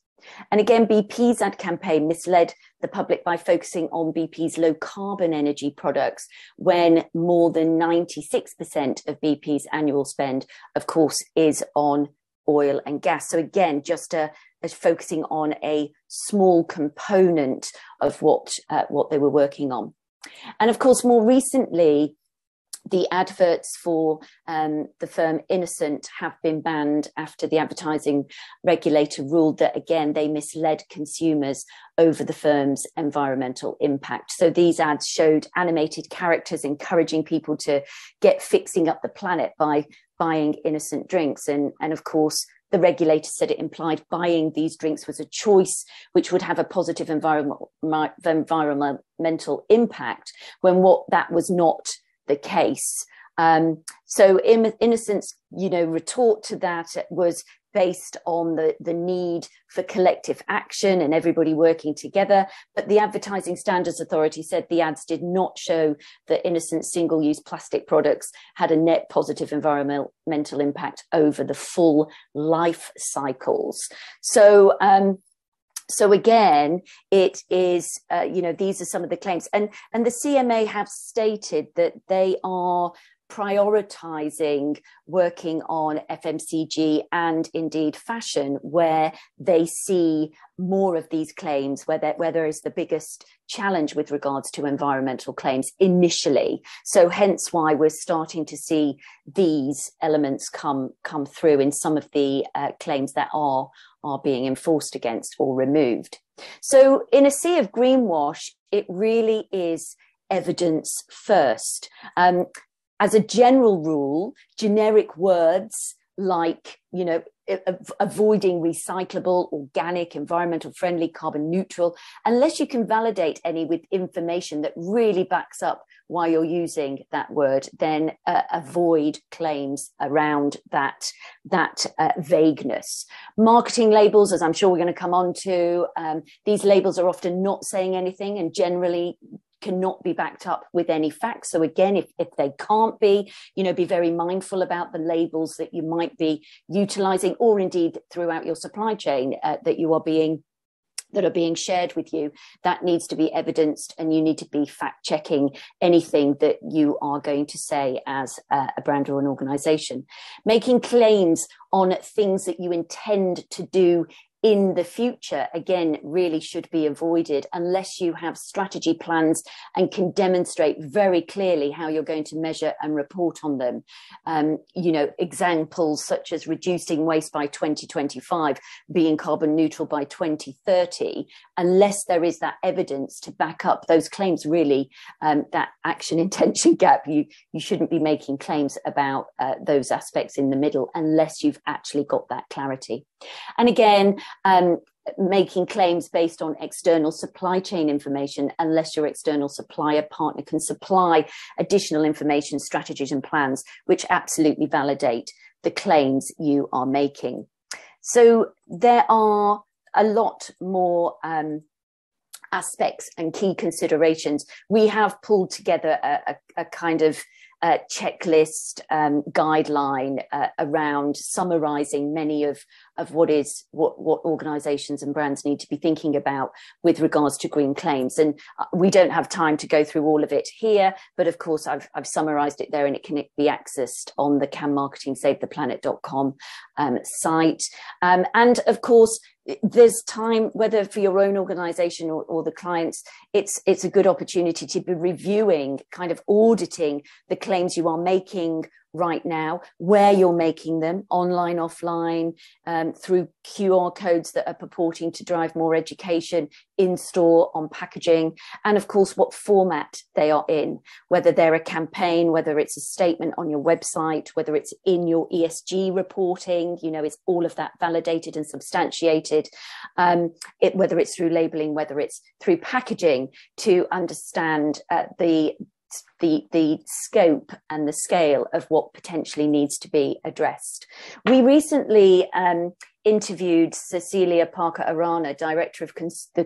And again, BP's ad campaign misled the public by focusing on BP's low carbon energy products when more than 96% of BP's annual spend, of course, is on oil and gas. So again, just focusing on a small component of what they were working on. And of course, more recently, the adverts for the firm Innocent have been banned after the advertising regulator ruled that, again, they misled consumers over the firm's environmental impact. So these ads showed animated characters encouraging people to get fixing up the planet by buying innocent drinks. And of course, the regulator said it implied buying these drinks was a choice which would have a positive environmental impact, when what that was not the case. So Innocent's, retort to that was based on the need for collective action and everybody working together. But the Advertising Standards Authority said the ads did not show that Innocent single-use plastic products had a net positive environmental impact over the full life cycles. So again, it is, these are some of the claims. And the CMA have stated that they are prioritizing working on FMCG and indeed fashion, where they see more of these claims, where there is the biggest challenge with regards to environmental claims initially. So hence why we're starting to see these elements come through in some of the claims that are being enforced against or removed. So in a sea of greenwash, it really is evidence first. As a general rule, generic words like, avoiding recyclable, organic, environmental friendly, carbon neutral, unless you can validate any with information that really backs up why you're using that word, then avoid claims around that vagueness. Marketing labels, as I'm sure we're going to come on to, these labels are often not saying anything and generally cannot be backed up with any facts. So again, if they can't be, be very mindful about the labels that you might be utilizing, or indeed throughout your supply chain that are being shared with you. That needs to be evidenced, and you need to be fact checking anything that you are going to say as a brand or an organization. Making claims on things that you intend to do in the future, again, really should be avoided unless you have strategy plans and can demonstrate very clearly how you're going to measure and report on them. Examples such as reducing waste by 2025, being carbon neutral by 2030, unless there is that evidence to back up those claims, really, that action intention gap, you shouldn't be making claims about those aspects in the middle unless you've actually got that clarity. And again, making claims based on external supply chain information, unless your external supplier partner can supply additional information, strategies and plans which absolutely validate the claims you are making. So there are a lot more aspects and key considerations. We have pulled together a kind of checklist guideline around summarizing many of what organizations and brands need to be thinking about with regards to green claims. And we don't have time to go through all of it here, but of course I've summarized it there, and it can be accessed on the canmarketingsavtheplanet.com site. And of course, there's time, whether for your own organization or the clients, it's a good opportunity to be reviewing, kind of auditing the claims you are making right now, where you're making them, online, offline, through QR codes that are purporting to drive more education, in store, on packaging, and of course what format they are in, whether they're a campaign, whether it's a statement on your website, whether it's in your ESG reporting, is all of that validated and substantiated, whether it's through labeling, whether it's through packaging, to understand the scope and the scale of what potentially needs to be addressed. We recently interviewed Cecilia Parker Arana, Director of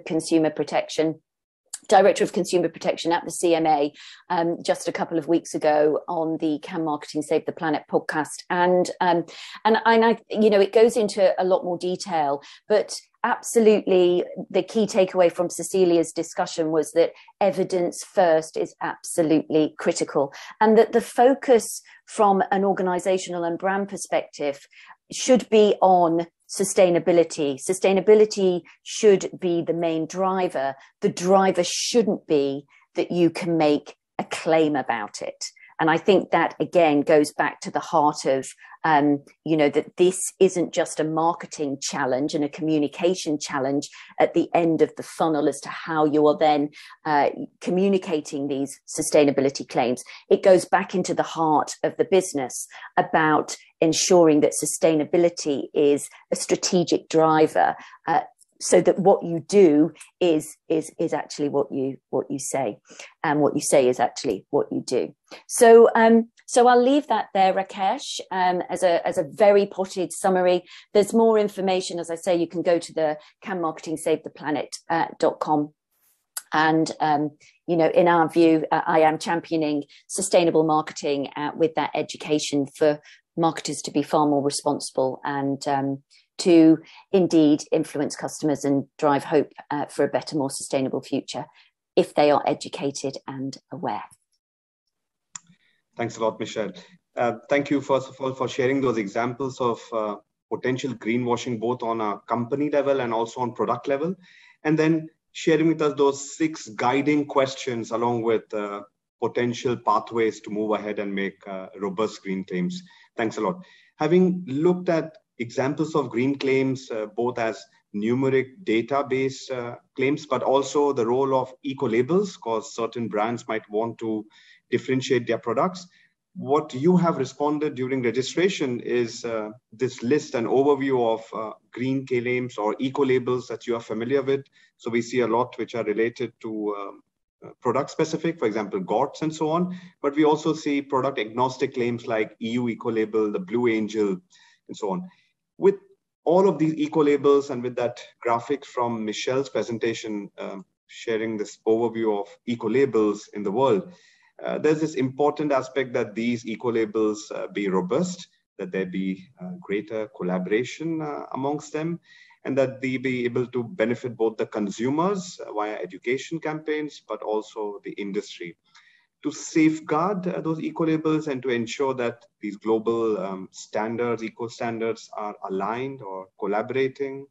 Consumer Protection at the CMA, just a couple of weeks ago on the Can Marketing Save the Planet podcast. And it goes into a lot more detail, but absolutely the key takeaway from Cecilia's discussion was that evidence first is absolutely critical, and that the focus from an organizational and brand perspective should be on sustainability. Sustainability should be the main driver. The driver shouldn't be that you can make a claim about it. And I think that, again, goes back to the heart of, that this isn't just a marketing challenge and a communication challenge at the end of the funnel as to how you are then communicating these sustainability claims. It goes back into the heart of the business about ensuring that sustainability is a strategic driver, so that what you do is actually what you say, and what you say is actually what you do. So I'll leave that there, Rakesh, as a very potted summary. There's more information, as I say. You can go to the canmarketingsavetheplanet.com. And, in our view, I am championing sustainable marketing with that education for marketers to be far more responsible and to indeed influence customers and drive hope for a better, more sustainable future if they are educated and aware. Thanks a lot, Michelle. Thank you, first of all, for sharing those examples of potential greenwashing, both on a company level and also on product level, and then sharing with us those 6 guiding questions along with potential pathways to move ahead and make robust green claims. Thanks a lot. Having looked at examples of green claims, both as numeric database claims, but also the role of eco-labels, because certain brands might want to differentiate their products. What you have responded during registration is this list and overview of green claims or eco-labels that you are familiar with. So we see a lot which are related to product specific, for example, GOTS and so on. But we also see product agnostic claims like EU eco-label, the Blue Angel, and so on. With all of these eco-labels and with that graphic from Michelle's presentation, sharing this overview of eco-labels in the world, there's this important aspect that these eco-labels be robust, that there be greater collaboration amongst them, and that they be able to benefit both the consumers via education campaigns, but also the industry. To safeguard those eco-labels and to ensure that these global standards, eco-standards are aligned or collaborating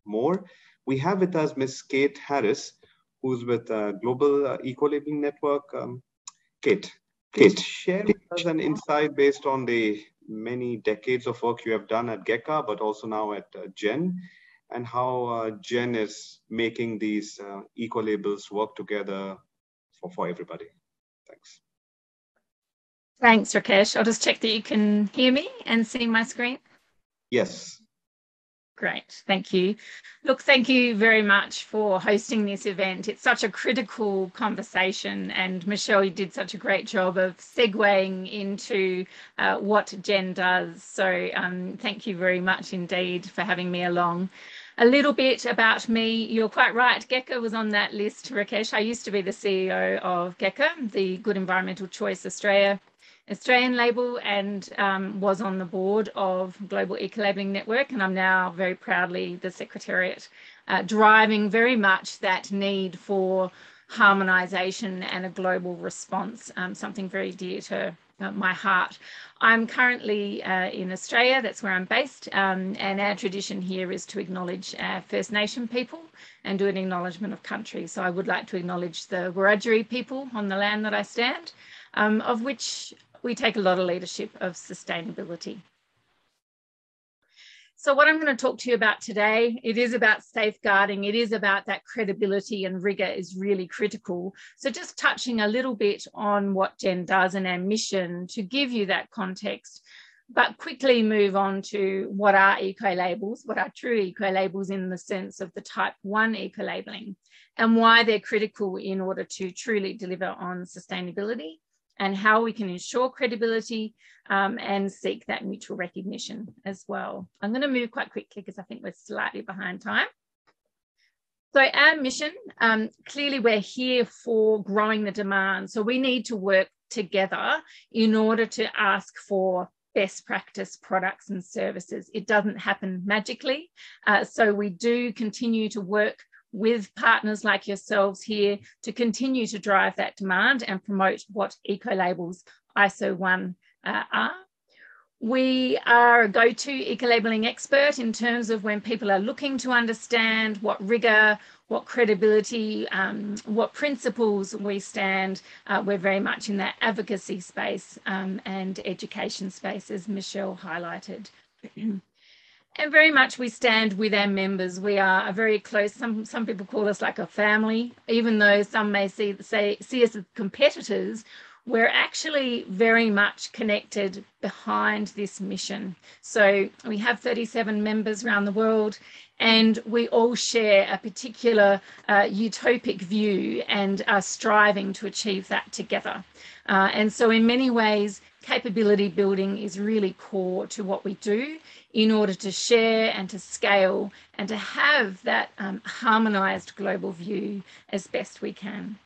more, we have with us Ms. Kate Harris, who's with Global Eco-Labeling Network. Kate, share with us an insight based on the many decades of work you have done at GECA, but also now at GEN, and how GEN is making these eco-labels work together for everybody. Thanks. Thanks, Rakesh. I'll just check that you can hear me and see my screen. Yes. Great, thank you. Look, thank you very much for hosting this event. It's such a critical conversation, and Michelle, you did such a great job of segueing into what GEN does. So thank you very much indeed for having me along. A little bit about me. You're quite right. GECA was on that list, Rakesh. I used to be the CEO of GECA, the Good Environmental Choice Australian label, and was on the board of Global Eco-Labeling Network, and I'm now very proudly the Secretariat, driving very much that need for harmonisation and a global response, something very dear to my heart. I'm currently in Australia, that's where I'm based, and our tradition here is to acknowledge First Nation people and do an acknowledgement of country. So I would like to acknowledge the Wiradjuri people on the land that I stand, of which we take a lot of leadership of sustainability. So what I'm going to talk to you about today, it is about safeguarding, it is about that credibility, and rigour is really critical. So just touching a little bit on what GEN does and our mission to give you that context, but quickly move on to what are eco-labels, what are true eco-labels in the sense of the type 1 eco-labelling, and why they're critical in order to truly deliver on sustainability, and how we can ensure credibility and seek that mutual recognition as well. I'm going to move quite quickly because I think we're slightly behind time. So our mission, clearly we're here for growing the demand. So we need to work together in order to ask for best practice products and services. It doesn't happen magically. So we do continue to work with partners like yourselves here to continue to drive that demand and promote what eco-labels ISO 1 are. We are a go-to eco-labelling expert in terms of when people are looking to understand what rigour, what credibility, what principles we stand. We're very much in that advocacy space and education space, as Michelle highlighted. And very much we stand with our members. We are a very close, some people call us like a family, even though some may see us as competitors. We're actually very much connected behind this mission. So we have 37 members around the world, and we all share a particular utopic view and are striving to achieve that together. And so in many ways, capability building is really core to what we do in order to share and to scale and to have that harmonised global view as best we can.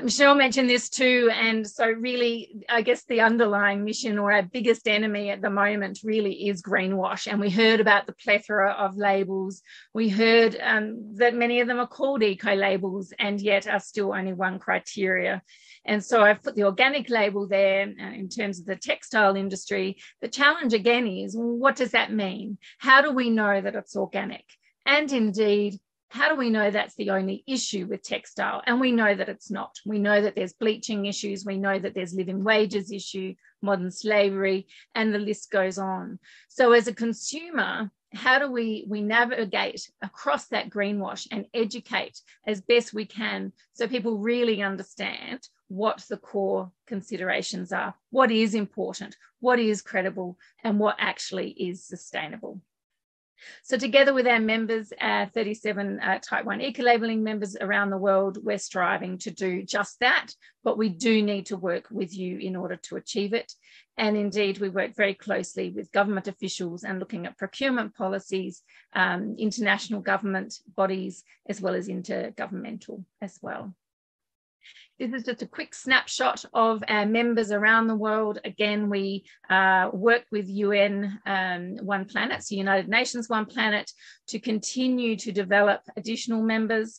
Michelle mentioned this too, and so really, I guess the underlying mission or our biggest enemy at the moment really is greenwash. And we heard about the plethora of labels. We heard that many of them are called eco-labels and yet are still only one criteria. And so I've put the organic label there in terms of the textile industry. The challenge again is, what does that mean? How do we know that it's organic? And indeed, how do we know that's the only issue with textile? And we know that it's not. We know that there's bleaching issues. We know that there's living wages issue, modern slavery, and the list goes on. So as a consumer, how do we navigate across that greenwash and educate as best we can so people really understand what the core considerations are, what is important, what is credible, and what actually is sustainable. So together with our members, 37 Type 1 eco-labelling members around the world, we're striving to do just that, but we do need to work with you in order to achieve it. And indeed, we work very closely with government officials and looking at procurement policies, international government bodies, as well as intergovernmental as well. This is just a quick snapshot of our members around the world. Again, we work with UN One Planet, so United Nations One Planet, to continue to develop additional members.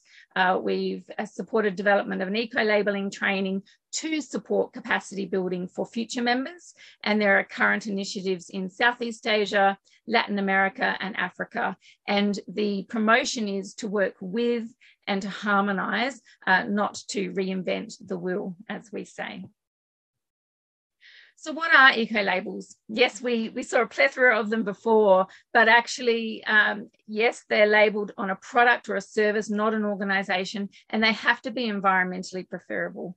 We've supported development of an eco-labelling training to support capacity building for future members. And there are current initiatives in Southeast Asia, Latin America, and Africa. And the promotion is to work with and to harmonise, not to reinvent the wheel, as we say. So what are eco-labels? Yes, we saw a plethora of them before, but actually, yes, they're labelled on a product or a service, not an organisation, and they have to be environmentally preferable.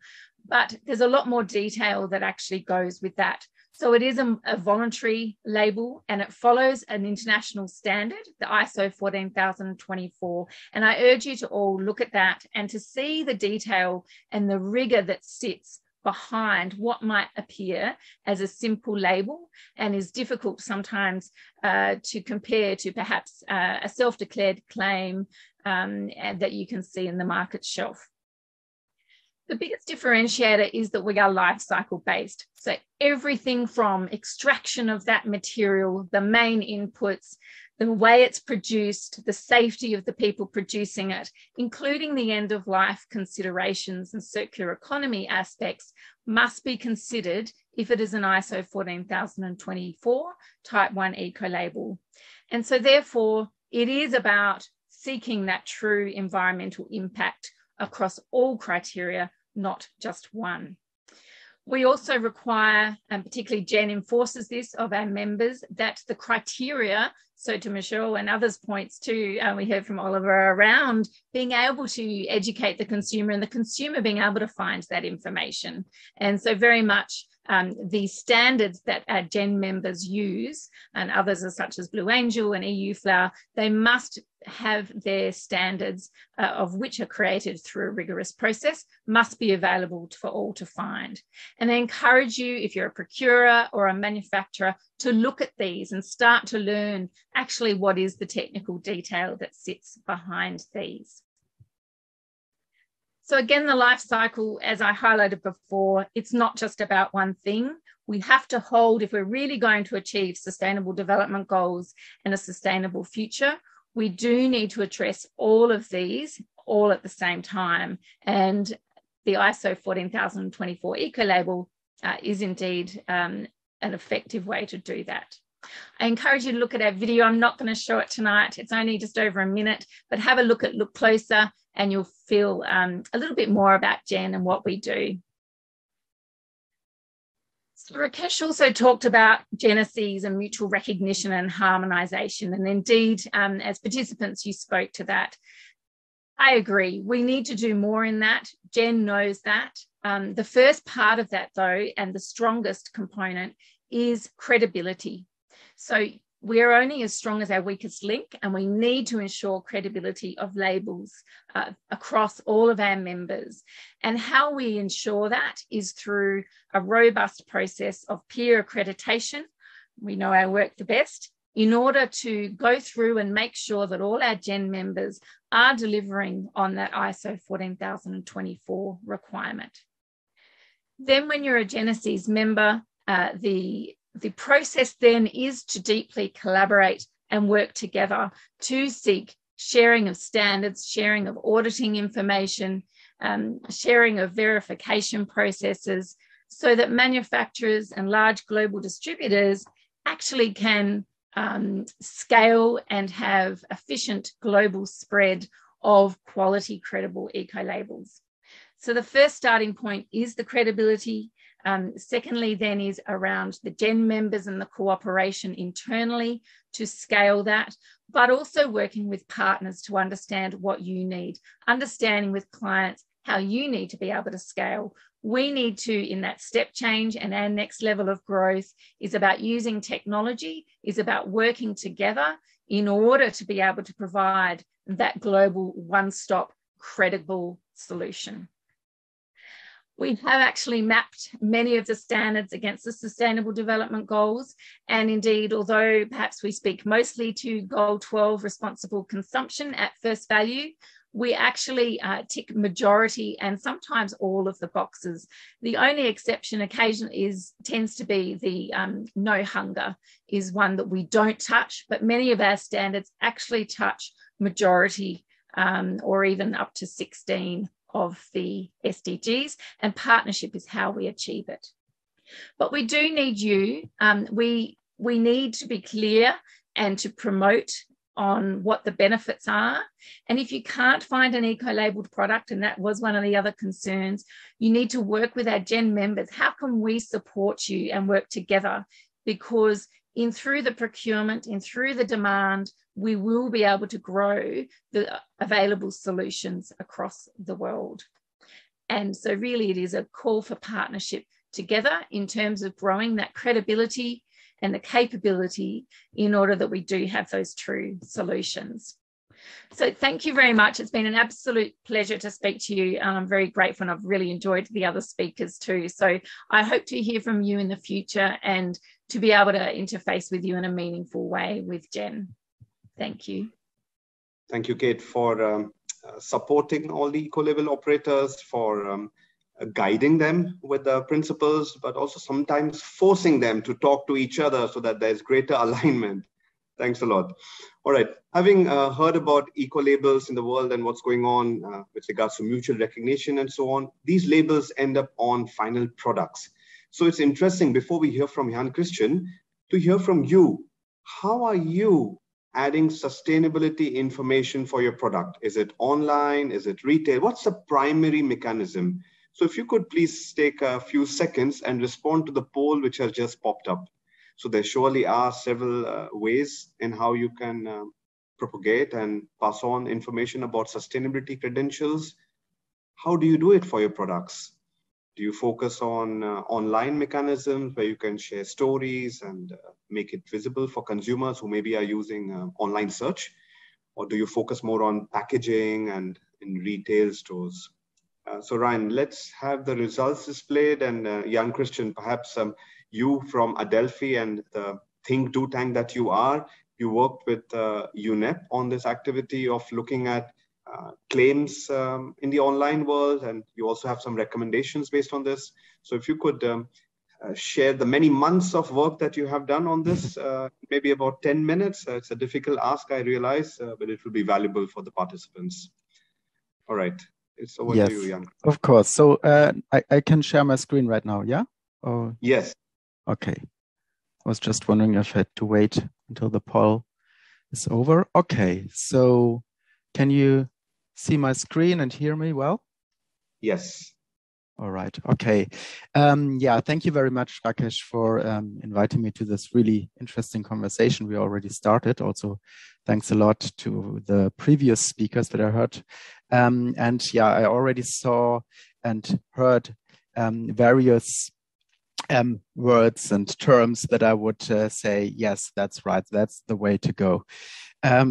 But there's a lot more detail that actually goes with that. So it is a voluntary label, and it follows an international standard, the ISO 14024. And I urge you to all look at that and to see the detail and the rigour that sits behind what might appear as a simple label and is difficult sometimes to compare to perhaps a self-declared claim that you can see in the market shelf. The biggest differentiator is that we are life cycle based. So everything from extraction of that material, the main inputs, the way it's produced, the safety of the people producing it, including the end of life considerations and circular economy aspects, must be considered if it is an ISO 14024 Type 1 eco-label. And so therefore, it is about seeking that true environmental impact across all criteria, not just one. We also require, and particularly Jen enforces this of our members, that the criteria, so to Michelle and others' points too, we heard from Oliver around being able to educate the consumer and the consumer being able to find that information. And so very much the standards that our Gen members use, and others are such as Blue Angel and EU Flower, they must have their standards of which are created through a rigorous process, must be available for all to find. And I encourage you, if you're a procurer or a manufacturer, to look at these and start to learn actually what is the technical detail that sits behind these. So again, the life cycle, as I highlighted before, it's not just about one thing. We have to hold, if we're really going to achieve sustainable development goals and a sustainable future, we do need to address all of these all at the same time. And the ISO 14024 eco-label is indeed an effective way to do that. I encourage you to look at our video. I'm not going to show it tonight. It's only just over a minute, but have a look closer and you'll feel a little bit more about Jen and what we do. So Rakesh also talked about genesis and mutual recognition and harmonisation. And indeed, as participants, you spoke to that. I agree. We need to do more in that. Jen knows that. The first part of that, though, and the strongest component is credibility. So we're only as strong as our weakest link, and we need to ensure credibility of labels across all of our members. And how we ensure that is through a robust process of peer accreditation. We know our work the best, in order to go through and make sure that all our Gen members are delivering on that ISO 14024 requirement. Then when you're a Genesis member, the process then is to deeply collaborate and work together to seek sharing of standards, sharing of auditing information, sharing of verification processes, so that manufacturers and large global distributors actually can scale and have efficient global spread of quality, credible eco-labels. So the first starting point is the credibility. Secondly, then, is around the Gen members and the cooperation internally to scale that, but also working with partners to understand what you need, understanding with clients how you need to be able to scale. We need to, in that step change, and our next level of growth is about using technology, is about working together in order to be able to provide that global one-stop credible solution. We have actually mapped many of the standards against the Sustainable Development Goals. And indeed, although perhaps we speak mostly to Goal 12, responsible consumption at first value, we actually tick majority and sometimes all of the boxes. The only exception occasionally tends to be the no hunger is one that we don't touch, but many of our standards actually touch majority or even up to 16 of the SDGs, and partnership is how we achieve it. But we do need you. We need to be clear and to promote on what the benefits are. And if you can't find an eco-labeled product, and that was one of the other concerns, you need to work with our Gen members. How can we support you and work together? Because through the procurement and through the demand, we will be able to grow the available solutions across the world. And so really it is a call for partnership together in terms of growing that credibility and the capability in order that we do have those true solutions. So thank you very much. It's been an absolute pleasure to speak to you. And I'm very grateful, and I've really enjoyed the other speakers too. So I hope to hear from you in the future and to be able to interface with you in a meaningful way with Jen. Thank you. Thank you, Kate, for supporting all the eco-label operators, for guiding them with the principles, but also sometimes forcing them to talk to each other so that there's greater alignment. Thanks a lot. All right. Having heard about eco-labels in the world and what's going on with regards to mutual recognition and so on, these labels end up on final products. So it's interesting, before we hear from Jan Christian, to hear from you. How are you adding sustainability information for your product? Is it online? Is it retail? What's the primary mechanism? So if you could please take a few seconds and respond to the poll which has just popped up. So there surely are several ways in how you can propagate and pass on information about sustainability credentials. How do you do it for your products? Do you focus on online mechanisms where you can share stories and make it visible for consumers who maybe are using online search? Or do you focus more on packaging and in retail stores? So Ryan, let's have the results displayed, and Jan Christian, perhaps you from Adelphi and the think, do tank that you are, you worked with UNEP on this activity of looking at claims in the online world, and you also have some recommendations based on this. So if you could share the many months of work that you have done on this, maybe about 10 minutes. It's a difficult ask, I realize, but it will be valuable for the participants. All right, it's over to you, Jan. Of course. So I can share my screen right now, yeah? Oh, Yes. okay. I was just wondering if I had to wait until the poll is over. Okay, so can you see my screen and hear me well? Yes. All right. Okay. Yeah, thank you very much, Rakesh, for inviting me to this really interesting conversation we already started. Also, thanks a lot to the previous speakers that I heard. And yeah, I already saw and heard various words and terms that I would say, yes, that's right. That's the way to go.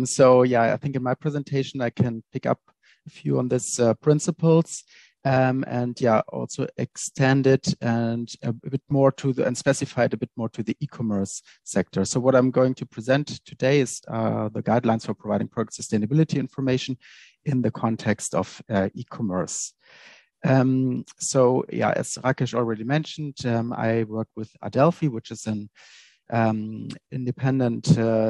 So yeah, I think in my presentation, I can pick up a few on this principles. And yeah, also extend it and a bit more to the, and specify it a bit more to the e-commerce sector. So what I'm going to present today is the guidelines for providing product sustainability information in the context of e-commerce. So yeah, as Rakesh already mentioned, I work with Adelphi, which is an independent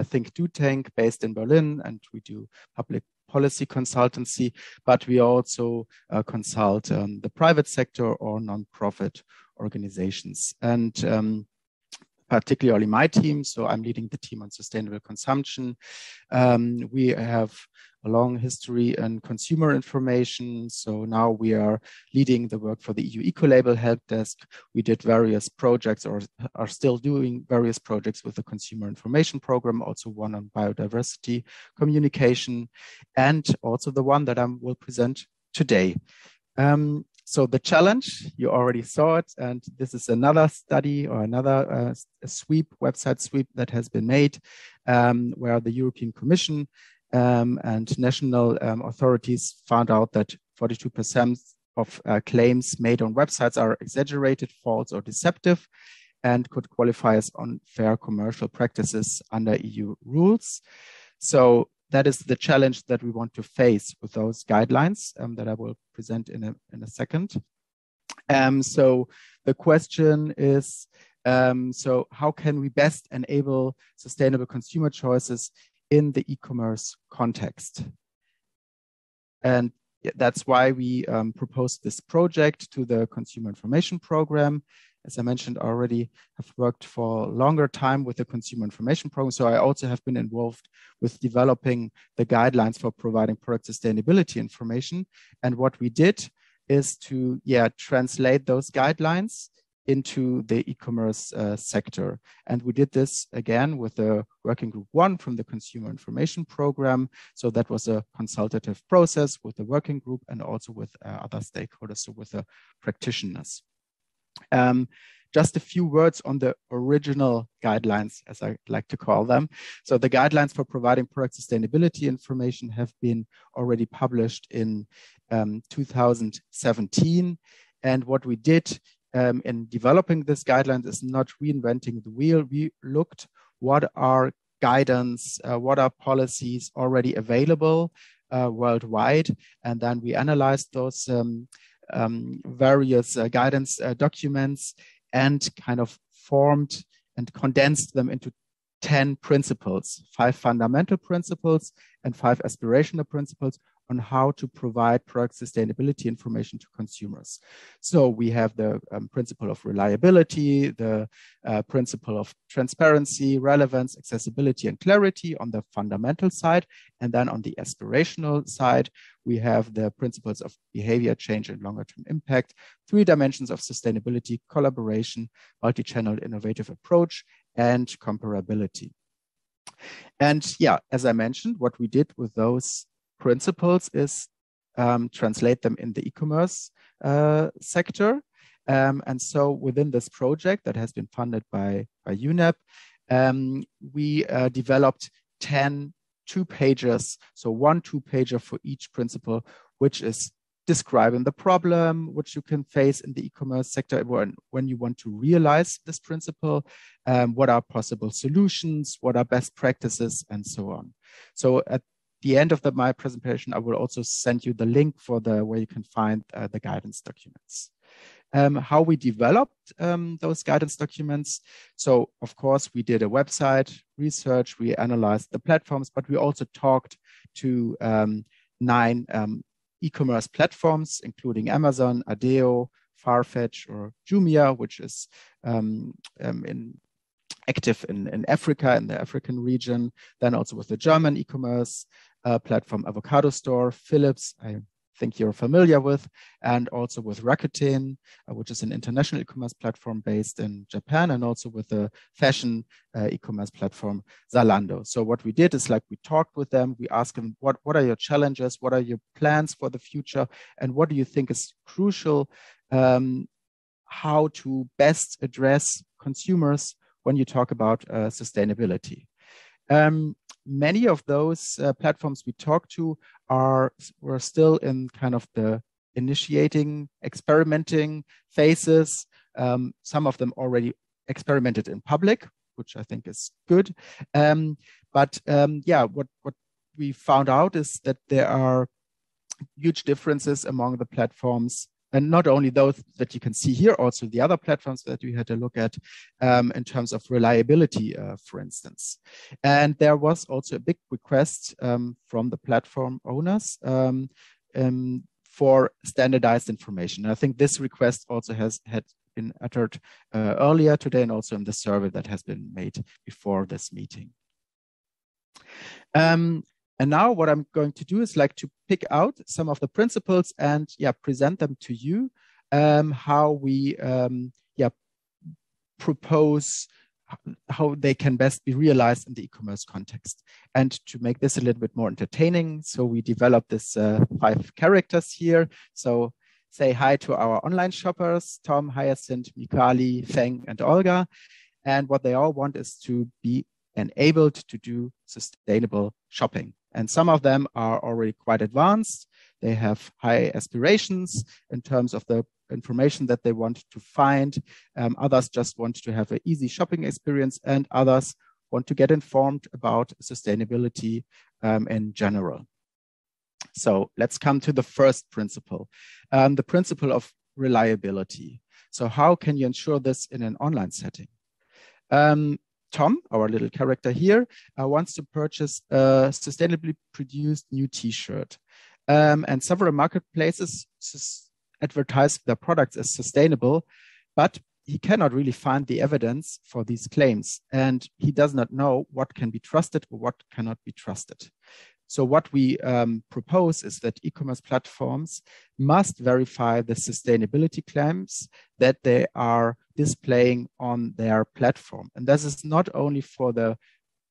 think-do tank based in Berlin, and we do public policy consultancy, but we also consult the private sector or non-profit organizations. And particularly my team, so I'm leading the team on sustainable consumption. We have a long history in consumer information. So now we are leading the work for the EU Ecolabel Help Desk. We did various projects or are still doing various projects with the Consumer Information Program, also one on biodiversity communication, and also the one that I will present today. So the challenge, you already saw it, and this is another study or another website sweep that has been made, where the European Commission and national authorities found out that 42% of claims made on websites are exaggerated, false, or deceptive, and could qualify as unfair commercial practices under EU rules. So that is the challenge that we want to face with those guidelines that I will present in a second. So the question is, so how can we best enable sustainable consumer choices in the e-commerce context? And that's why we proposed this project to the Consumer Information Program. As I mentioned already, have worked for a longer time with the Consumer Information Program. So I also have been involved with developing the guidelines for providing product sustainability information. And what we did is to translate those guidelines into the e-commerce sector. And we did this again with the Working Group 1 from the Consumer Information Program. So that was a consultative process with the working group and also with other stakeholders, so with the practitioners. Just a few words on the original guidelines, as I like to call them. So the guidelines for providing product sustainability information have been already published in 2017. And what we did in developing this guidelines is not reinventing the wheel. We looked what are guidance, what are policies already available worldwide, and then we analyzed those various guidance documents and kind of formed and condensed them into 10 principles, 5 fundamental principles and 5 aspirational principles on how to provide product sustainability information to consumers. So we have the principle of reliability, the principle of transparency, relevance, accessibility, and clarity on the fundamental side. And then on the aspirational side, we have the principles of behavior change and longer-term impact, 3 dimensions of sustainability, collaboration, multi-channel innovative approach, and comparability. And yeah, as I mentioned, what we did with those principles is translate them in the e-commerce sector. And so within this project that has been funded by UNEP, we developed 10 2-pagers, so 1 2-pager for each principle, which is describing the problem which you can face in the e-commerce sector when you want to realize this principle, what are possible solutions, what are best practices, and so on. So at the end of my presentation, I will also send you the link for where you can find the guidance documents. How we developed those guidance documents. So of course, we did a website research, we analyzed the platforms, but we also talked to 9 e-commerce platforms, including Amazon, Adeo, Farfetch or Jumia, which is active in Africa, in the African region. Then also with the German e-commerce platform Avocado Store, Philips, I think you're familiar with, and also with Rakuten, which is an international e-commerce platform based in Japan, and also with the fashion e-commerce platform Zalando. So what we did is like we talked with them, we asked them, what are your challenges, what are your plans for the future, and what do you think is crucial, how to best address consumers when you talk about sustainability. Many of those platforms we talked to were still in kind of the initiating, experimenting phases. Some of them already experimented in public, which I think is good. But what we found out is that there are huge differences among the platforms, and not only those that you can see here, also the other platforms that we had to look at in terms of reliability, for instance. And there was also a big request from the platform owners for standardized information. And I think this request also had been uttered earlier today, and also in the survey that has been made before this meeting. And now what I'm going to do is like to pick out some of the principles and present them to you, how we propose how they can best be realized in the e-commerce context. And to make this a little bit more entertaining, so we developed this 5 characters here. So say hi to our online shoppers, Tom, Hyacinth, Mikali, Feng, and Olga. And what they all want is to be enabled to do sustainable shopping. And some of them are already quite advanced. They have high aspirations in terms of the information that they want to find. Others just want to have an easy shopping experience, and others want to get informed about sustainability in general. So let's come to the first principle, the principle of reliability. So how can you ensure this in an online setting? Tom, our little character here, wants to purchase a sustainably produced new t-shirt. And several marketplaces advertise their products as sustainable, but he cannot really find the evidence for these claims. And he does not know what can be trusted or what cannot be trusted. So what we propose is that e-commerce platforms must verify the sustainability claims that they are displaying on their platform. And this is not only for the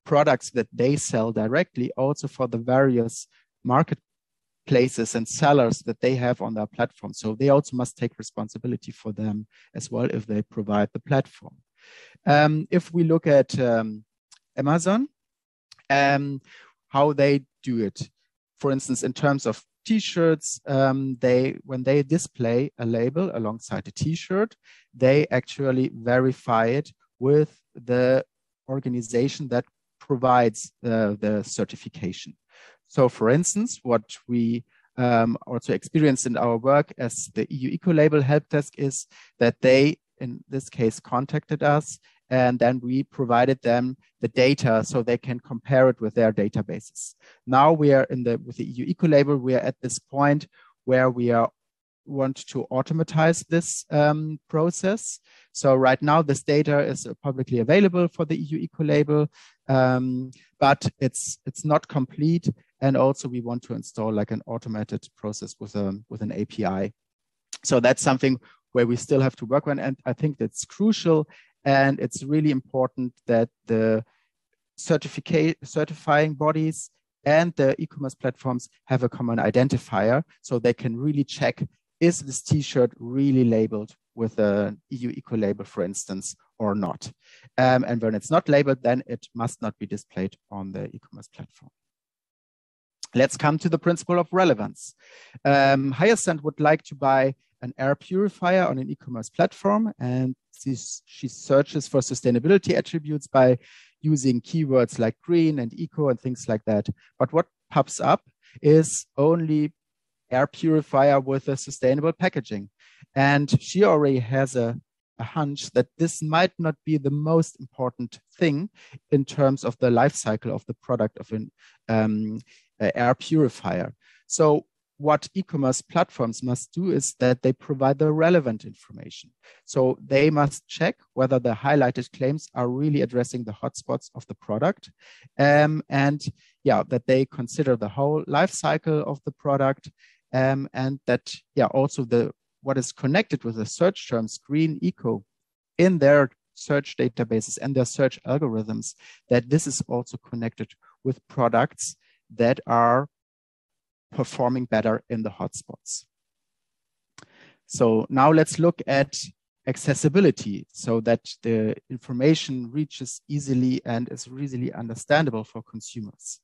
products that they sell directly, also for the various marketplaces and sellers that they have on their platform. So they also must take responsibility for them as well if they provide the platform. If we look at Amazon, how they do it. For instance, in terms of t-shirts, when they display a label alongside a t-shirt, they actually verify it with the organization that provides the certification. So for instance, what we also experienced in our work as the EU Ecolabel help desk is that they, in this case, contacted us, and then we provided them the data so they can compare it with their databases. Now we are with the EU Ecolabel, we are at this point where we want to automatize this process. So right now this data is publicly available for the EU Ecolabel, but it's not complete. And also we want to install like an automated process with an API. So that's something where we still have to work on, and I think that's crucial. And it's really important that the certifying bodies and the e-commerce platforms have a common identifier so they can really check, is this t-shirt really labeled with an EU Ecolabel, for instance, or not? And when it's not labeled, then it must not be displayed on the e-commerce platform. Let's come to the principle of relevance. Hyacinth would like to buy an air purifier on an e-commerce platform, and she searches for sustainability attributes by using keywords like green and eco and things like that. But what pops up is only air purifier with a sustainable packaging. And she already has a hunch that this might not be the most important thing in terms of the life cycle of the product of an air purifier. So what e-commerce platforms must do is that they provide the relevant information. So they must check whether the highlighted claims are really addressing the hotspots of the product, and that they consider the whole life cycle of the product, and that also what is connected with the search terms green, eco in their search databases and their search algorithms, that this is also connected with products that are performing better in the hotspots. So now let's look at accessibility so that the information reaches easily and is easily understandable for consumers.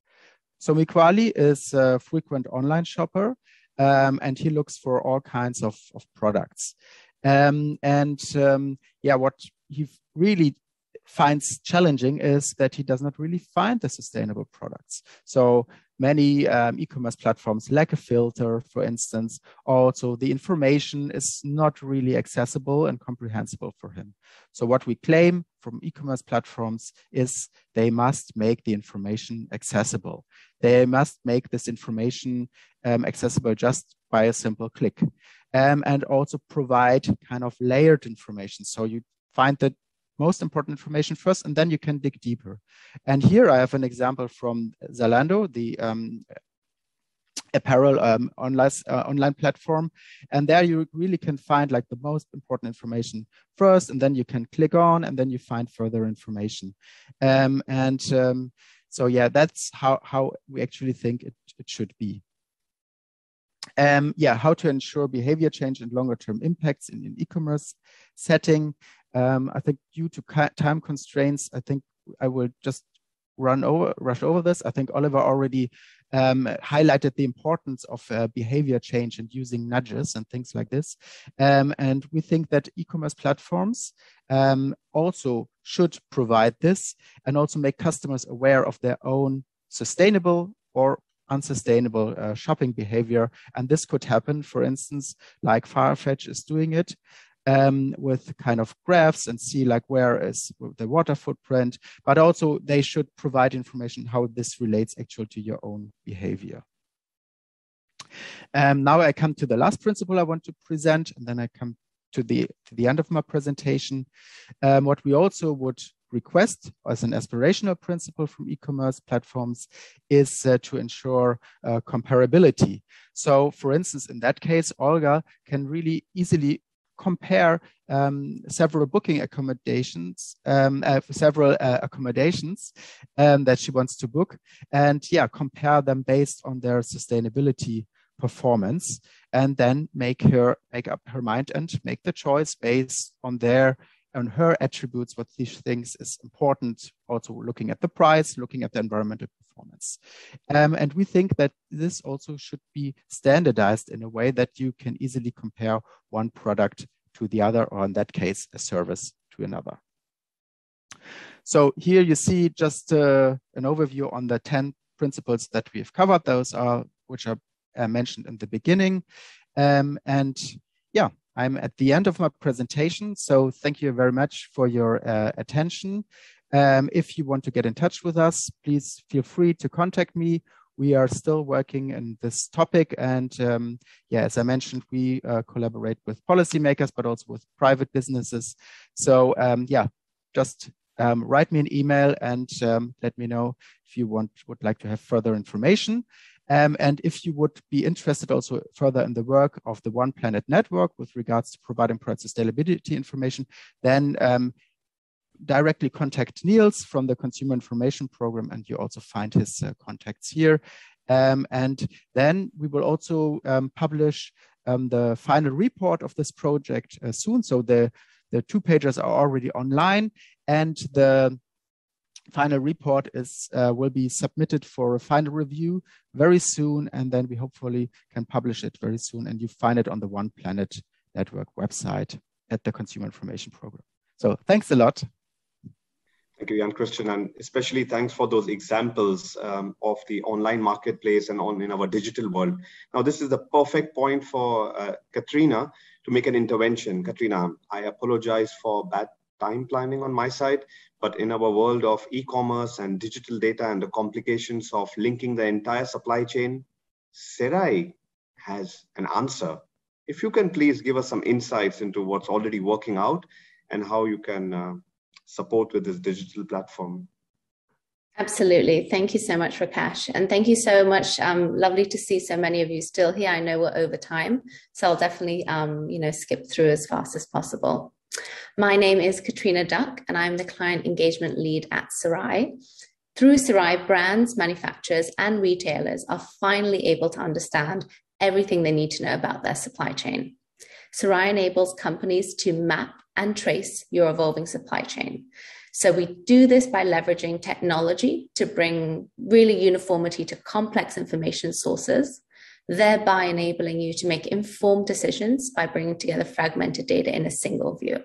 So Mikwali is a frequent online shopper, and he looks for all kinds of products. What he really finds challenging is that he does not really find the sustainable products. So many e-commerce platforms lack a filter, for instance. Also, the information is not really accessible and comprehensible for him. So what we claim from e-commerce platforms is they must make the information accessible. They must make this information accessible just by a simple click, and also provide kind of layered information. So you find the most important information first, and then you can dig deeper. And here I have an example from Zalando, the apparel online platform. And there you really can find like the most important information first, and then you can click on, and then you find further information. So that's how we actually think it should be. How to ensure behavior change and longer term impacts in e-commerce setting. I think due to time constraints, I think I will just rush over this. I think Oliver already highlighted the importance of behavior change and using nudges and things like this. And we think that e-commerce platforms also should provide this and also make customers aware of their own sustainable or unsustainable shopping behavior. And this could happen, for instance, like Farfetch is doing it, with kind of graphs and see like where is the water footprint, but also they should provide information how this relates actually to your own behavior. Now I come to the last principle I want to present, and then I come to the end of my presentation. What we also would request as an aspirational principle from e-commerce platforms is to ensure comparability. So for instance, in that case, Olga can really easily compare several booking accommodations, that she wants to book, and compare them based on their sustainability performance, and then make up her mind and make the choice based on her attributes, what she thinks is important, also looking at the price, looking at the environmental performance. And we think that this also should be standardized in a way that you can easily compare one product to the other, or in that case, a service to another. So here you see just an overview on the 10 principles that we've covered. Those are which are mentioned in the beginning. I'm at the end of my presentation. So thank you very much for your attention. If you want to get in touch with us, please feel free to contact me. We are still working in this topic. And as I mentioned, we collaborate with policymakers, but also with private businesses. So just write me an email and let me know if you would like to have further information. And if you would be interested also further in the work of the One Planet Network with regards to providing product sustainability information, then directly contact Niels from the Consumer Information Program, and you also find his contacts here. And then we will also publish the final report of this project soon. So the 2 pages are already online, and the final report will be submitted for a final review very soon, and then we hopefully can publish it very soon, and you find it on the One Planet Network website at the Consumer Information Program. So thanks a lot. Thank you, Jan Christian, and especially thanks for those examples of the online marketplace and in our digital world. Now, this is the perfect point for Katrina to make an intervention. Katrina, I apologize for bad time planning on my side, but in our world of e-commerce and digital data and the complications of linking the entire supply chain, Serai has an answer. If you can please give us some insights into what's already working out and how you can support with this digital platform. Absolutely. Thank you so much, Rakesh. And thank you so much. Lovely to see so many of you still here. I know we're over time, so I'll definitely, skip through as fast as possible. My name is Katrina Duck, and I'm the Client Engagement Lead at Sarai. Through Sarai, brands, manufacturers, and retailers are finally able to understand everything they need to know about their supply chain. Sarai enables companies to map and trace your evolving supply chain. So we do this by leveraging technology to bring really uniformity to complex information sources, thereby enabling you to make informed decisions by bringing together fragmented data in a single view.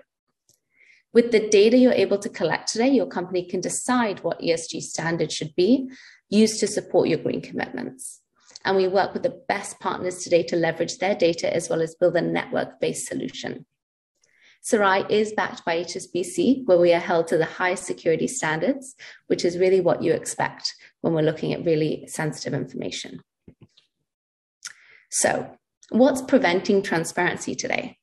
With the data you're able to collect today, your company can decide what ESG standards should be used to support your green commitments. And we work with the best partners today to leverage their data as well as build a network-based solution. Sarai is backed by HSBC, where we are held to the highest security standards, which is really what you expect when we're looking at really sensitive information. So, what's preventing transparency today?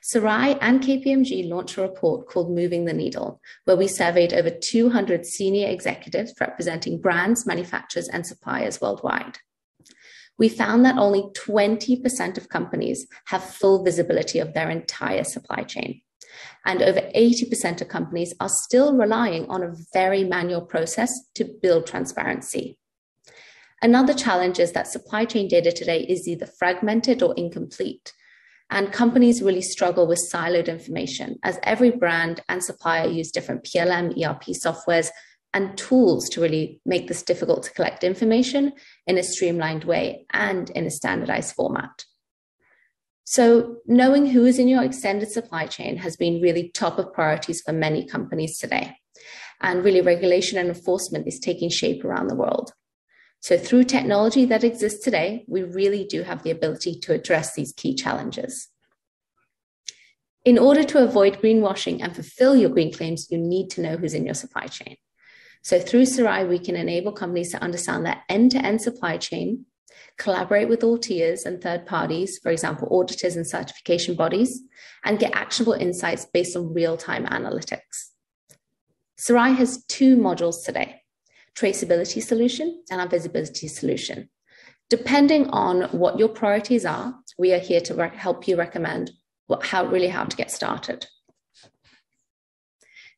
Sarai and KPMG launched a report called Moving the Needle, where we surveyed over 200 senior executives representing brands, manufacturers, and suppliers worldwide. We found that only 20% of companies have full visibility of their entire supply chain. And over 80% of companies are still relying on a very manual process to build transparency. Another challenge is that supply chain data today is either fragmented or incomplete. And companies really struggle with siloed information, as every brand and supplier use different PLM, ERP softwares, and tools to really make this difficult to collect information in a streamlined way and in a standardized format. So knowing who is in your extended supply chain has been really top of priorities for many companies today. And really regulation and enforcement is taking shape around the world. So through technology that exists today, we really do have the ability to address these key challenges. In order to avoid greenwashing and fulfill your green claims, you need to know who's in your supply chain. So through Sarai, we can enable companies to understand their end-to-end supply chain, collaborate with all tiers and third parties, for example, auditors and certification bodies, and get actionable insights based on real-time analytics. Sarai has two modules today, traceability solution and our visibility solution. Depending on what your priorities are, we are here to help you recommend how to get started.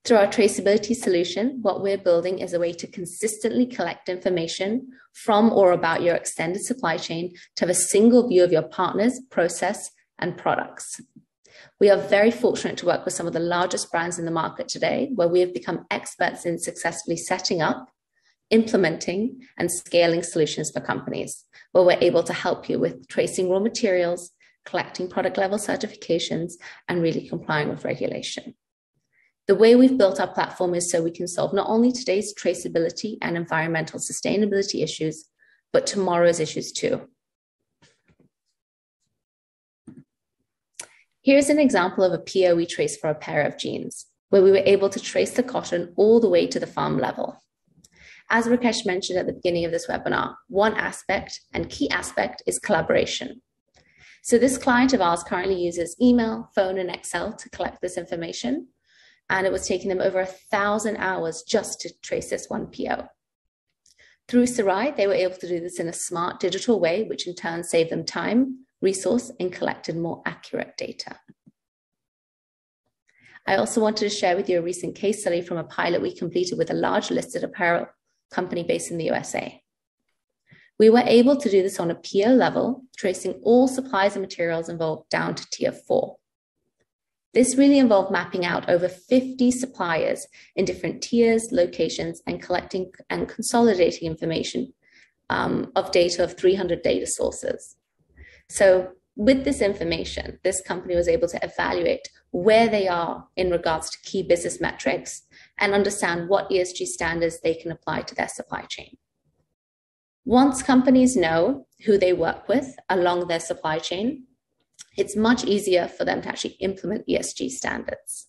Through our traceability solution, what we're building is a way to consistently collect information from or about your extended supply chain to have a single view of your partners, process, and products. We are very fortunate to work with some of the largest brands in the market today, where we have become experts in successfully setting up, implementing, and scaling solutions for companies, where we're able to help you with tracing raw materials, collecting product level certifications, and really complying with regulation. The way we've built our platform is so we can solve not only today's traceability and environmental sustainability issues, but tomorrow's issues too. Here's an example of a PO we traced for a pair of jeans, where we were able to trace the cotton all the way to the farm level. As Rakesh mentioned at the beginning of this webinar, one aspect and key aspect is collaboration. So this client of ours currently uses email, phone, and Excel to collect this information. And it was taking them over 1,000 hours just to trace this one PO. Through Sarai, they were able to do this in a smart digital way, which in turn saved them time, resource, and collected more accurate data. I also wanted to share with you a recent case study from a pilot we completed with a large listed apparel company based in the USA. We were able to do this on a PO level, tracing all supplies and materials involved down to tier 4. This really involved mapping out over 50 suppliers in different tiers, locations, and collecting and consolidating information of data of 300 data sources. So with this information, this company was able to evaluate where they are in regards to key business metrics and understand what ESG standards they can apply to their supply chain. Once companies know who they work with along their supply chain, it's much easier for them to actually implement ESG standards.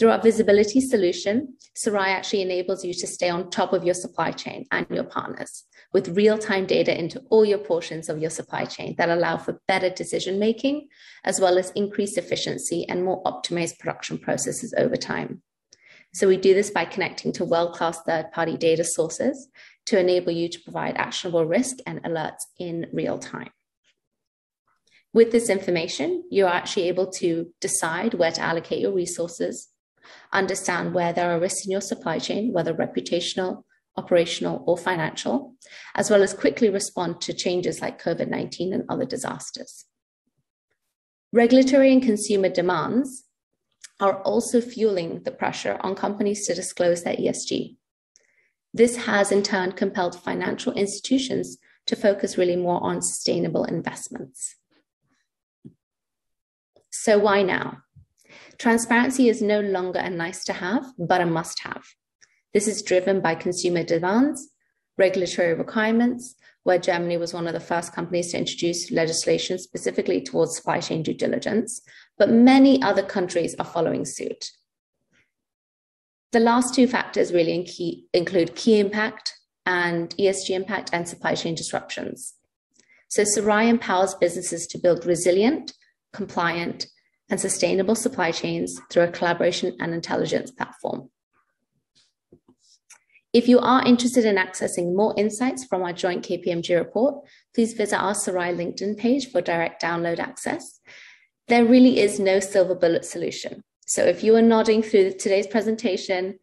Through our visibility solution, Sarai actually enables you to stay on top of your supply chain and your partners with real-time data into all your portions of your supply chain that allow for better decision-making, as well as increased efficiency and more optimized production processes over time. So we do this by connecting to world-class third-party data sources to enable you to provide actionable risk and alerts in real time. With this information, you're actually able to decide where to allocate your resources, understand where there are risks in your supply chain, whether reputational, operational, or financial, as well as quickly respond to changes like COVID-19 and other disasters. Regulatory and consumer demands are also fueling the pressure on companies to disclose their ESG. This has in turn compelled financial institutions to focus really more on sustainable investments. So why now? Transparency is no longer a nice to have, but a must have. This is driven by consumer demands, regulatory requirements, where Germany was one of the first companies to introduce legislation specifically towards supply chain due diligence, but many other countries are following suit. The last two factors really include key impact and ESG impact and supply chain disruptions. So Sarai empowers businesses to build resilient, compliant, and sustainable supply chains through a collaboration and intelligence platform. If you are interested in accessing more insights from our joint KPMG report, please visit our Sarai LinkedIn page for direct download access. There really is no silver bullet solution. So if you are nodding through today's presentation,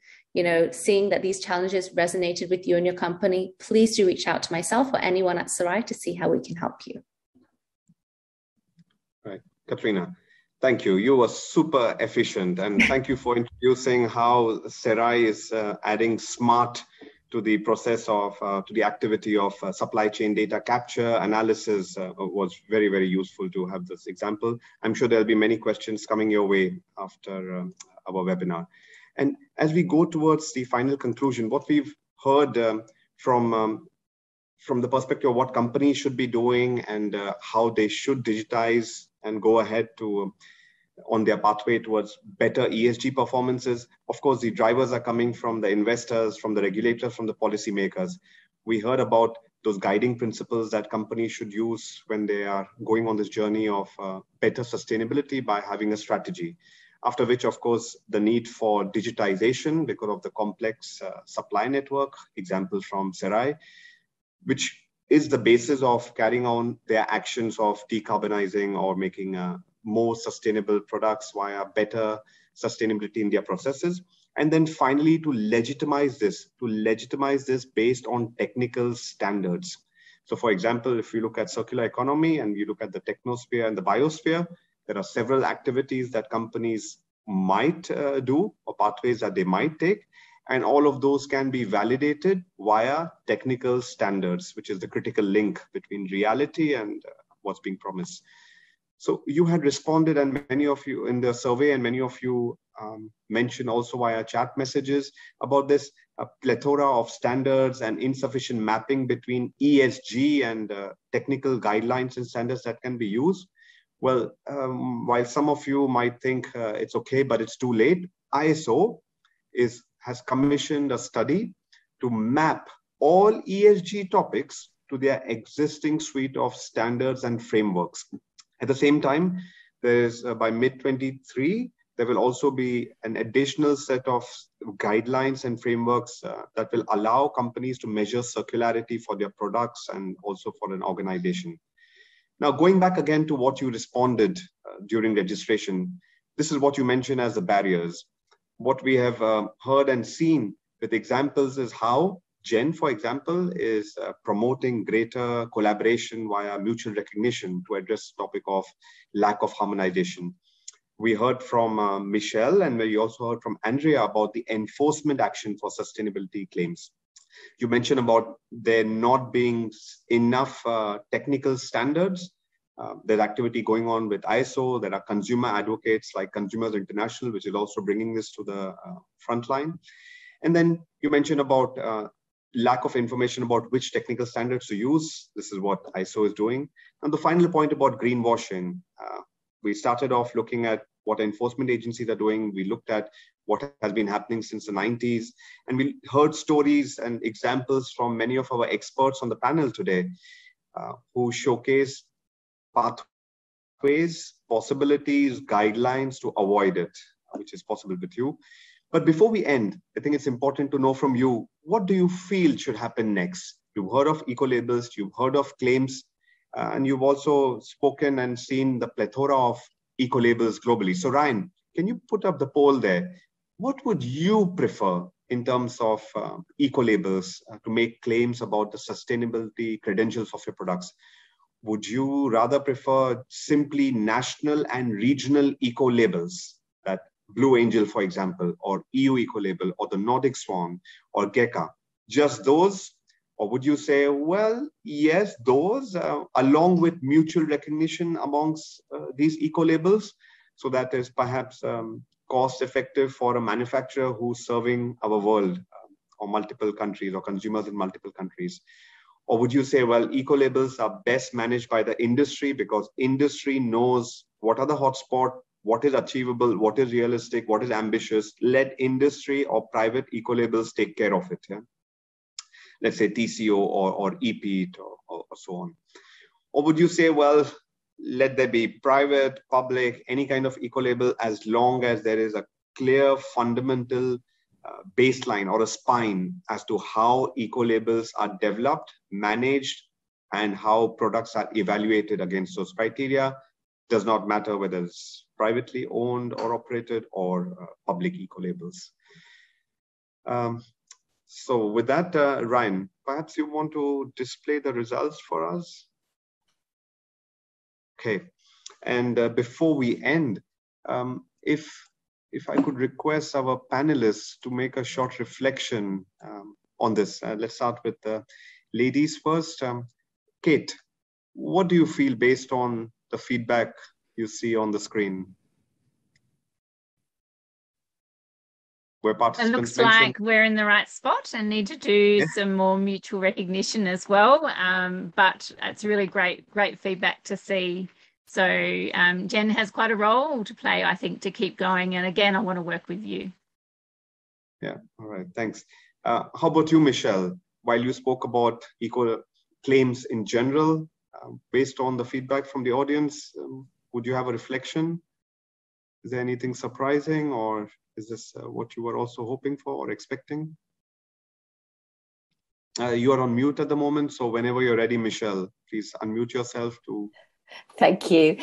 seeing that these challenges resonated with you and your company, please do reach out to myself or anyone at Sarai to see how we can help you. Right, Katrina, thank you. You were super efficient, and thank you for introducing how Sarai is adding smart to the process of, to the activity of supply chain data capture analysis. Was very, very useful to have this example. I'm sure there'll be many questions coming your way after our webinar. And as we go towards the final conclusion, what we've heard from the perspective of what companies should be doing and how they should digitize and go ahead to on their pathway towards better ESG performances. Of course, the drivers are coming from the investors, from the regulators, from the policymakers. We heard about those guiding principles that companies should use when they are going on this journey of better sustainability by having a strategy. After which, of course, the need for digitization because of the complex supply network, examples from Sarai, which is the basis of carrying on their actions of decarbonizing or making more sustainable products via better sustainability in their processes. And then finally, to legitimize this based on technical standards. So for example, if you look at circular economy and you look at the technosphere and the biosphere, there are several activities that companies might do or pathways that they might take. And all of those can be validated via technical standards, which is the critical link between reality and what's being promised. So you had responded, and many of you in the survey, and many of you mentioned also via chat messages about this plethora of standards and insufficient mapping between ESG and technical guidelines and standards that can be used. Well, while some of you might think it's okay, but it's too late, ISO has commissioned a study to map all ESG topics to their existing suite of standards and frameworks. At the same time, there's by mid-23, there will also be an additional set of guidelines and frameworks that will allow companies to measure circularity for their products and also for an organization. Now, going back again to what you responded during registration, this is what you mentioned as the barriers. What we have heard and seen with examples is how GEN, for example, is promoting greater collaboration via mutual recognition to address the topic of lack of harmonization. We heard from Michelle, and we also heard from Andrea about the enforcement action for sustainability claims. You mentioned about there not being enough technical standards. There's activity going on with ISO. There are consumer advocates like Consumers International, which is also bringing this to the front line. And then you mentioned about lack of information about which technical standards to use. This is what ISO is doing. And the final point about greenwashing. We started off looking at what enforcement agencies are doing. We looked at what has been happening since the 90s. And we heard stories and examples from many of our experts on the panel today who showcase pathways, possibilities, guidelines to avoid it, which is possible with you. But before we end, I think it's important to know from you, what do you feel should happen next? You've heard of eco-labels, you've heard of claims, and you've also spoken and seen the plethora of eco-labels globally. So Ryan, can you put up the poll there? What would you prefer in terms of eco-labels to make claims about the sustainability credentials of your products? Would you rather prefer simply national and regional eco-labels, that Blue Angel, for example, or EU eco-label, or the Nordic Swan, or GECA, just those? Or would you say, well, yes, those, along with mutual recognition amongst these eco-labels, so that is perhaps cost-effective for a manufacturer who's serving our world or multiple countries or consumers in multiple countries? Or would you say, well, eco-labels are best managed by the industry because industry knows what are the hotspots, what is achievable, what is realistic, what is ambitious? Let industry or private eco-labels take care of it. Yeah? Let's say TCO or EPEAT or so on. Or would you say, well, let there be private, public, any kind of eco-label, as long as there is a clear fundamental baseline or a spine as to how eco-labels are developed, managed, and how products are evaluated against those criteria. Does not matter whether it's privately owned or operated or public eco-labels. So with that, Ryan, perhaps you want to display the results for us? Okay, and before we end, if I could request our panelists to make a short reflection on this. Let's start with the ladies first. Kate, what do you feel based on the feedback you see on the screen? It looks like we're in the right spot and need to do some more mutual recognition as well. But it's really great feedback to see. So Jen has quite a role to play, I think, to keep going. And again, I want to work with you. Yeah, all right, thanks. How about you, Michelle? While you spoke about eco claims in general, based on the feedback from the audience, would you have a reflection? Is there anything surprising, or is this what you were also hoping for or expecting? You are on mute at the moment, so whenever you're ready, Michelle, please unmute yourself to... Thank you.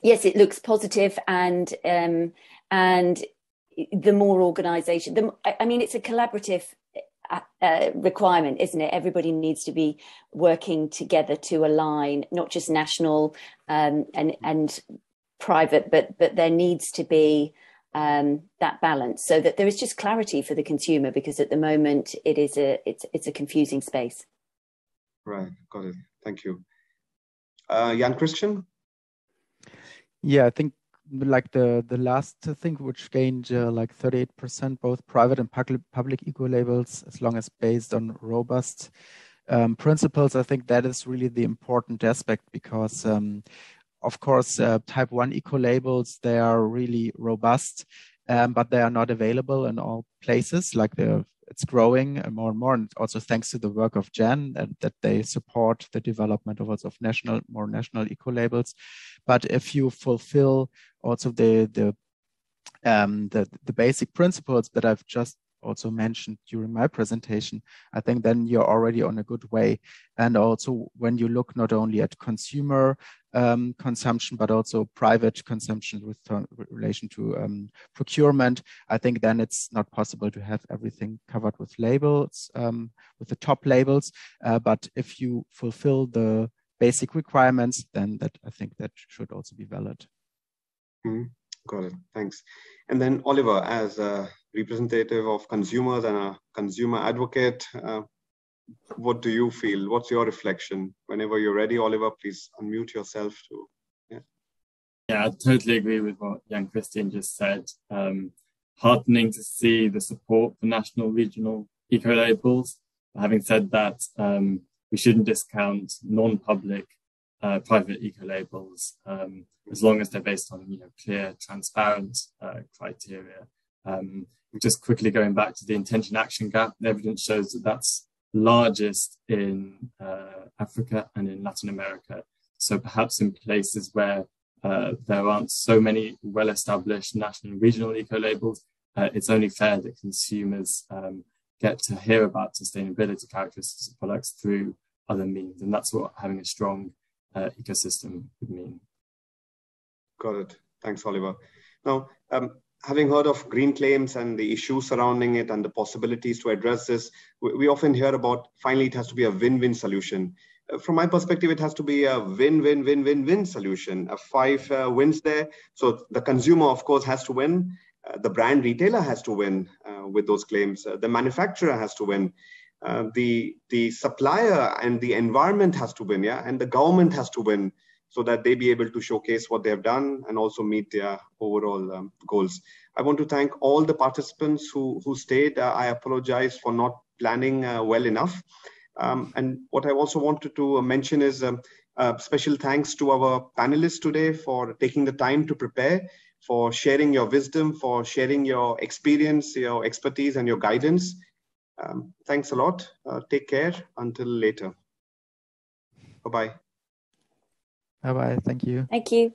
Yes, it looks positive, and the more organisation, I mean, it's a collaborative requirement, isn't it? Everybody needs to be working together to align, not just national and private, but there needs to be that balance so that there is just clarity for the consumer, because at the moment it's a confusing space. Right, got it. Thank you. Jan Christian? Yeah, I think like the last thing, which gained like 38%, both private and public eco-labels, as long as based on robust principles. I think that is really the important aspect, because of course, type 1 eco-labels, they are really robust, but they are not available in all places. Like it's growing more and more, and also thanks to the work of Jan, that they support the development of also more national eco-labels. But if you fulfill also the basic principles that I've just also mentioned during my presentation, I think then you're already on a good way. And also when you look not only at consumer consumption, but also private consumption with relation to procurement, I think then it's not possible to have everything covered with labels, with the top labels. But if you fulfill the basic requirements, then I think that should also be valid. Got it. Thanks. And then Oliver, as a representative of consumers and a consumer advocate, what do you feel? What's your reflection? Whenever you're ready, Oliver, please unmute yourself too. Yeah, I totally agree with what Jan Christian just said. Heartening to see the support for national, regional eco-labels. Having said that, we shouldn't discount non-public private eco-labels, as long as they're based on clear, transparent criteria. Just quickly going back to the intention action gap, the evidence shows that that's largest in Africa and in Latin America. So perhaps in places where there aren't so many well-established national and regional eco-labels, it's only fair that consumers get to hear about sustainability characteristics of products through other means. And that's what having a strong ecosystem would mean. Got it. Thanks, Oliver. Now, having heard of green claims and the issues surrounding it and the possibilities to address this, we often hear about finally it has to be a win-win solution. From my perspective, it has to be a win-win-win-win-win solution. 5 wins there. So the consumer, of course, has to win. The brand retailer has to win with those claims. The manufacturer has to win. The supplier and the environment has to win, and the government has to win, so that they be able to showcase what they have done and also meet their overall goals. I want to thank all the participants who stayed. I apologize for not planning well enough. And what I also wanted to mention is special thanks to our panelists today for taking the time to prepare, for sharing your wisdom, for sharing your experience, your expertise, and your guidance. Thanks a lot. Take care until later. Bye-bye. Bye-bye. Thank you. Thank you.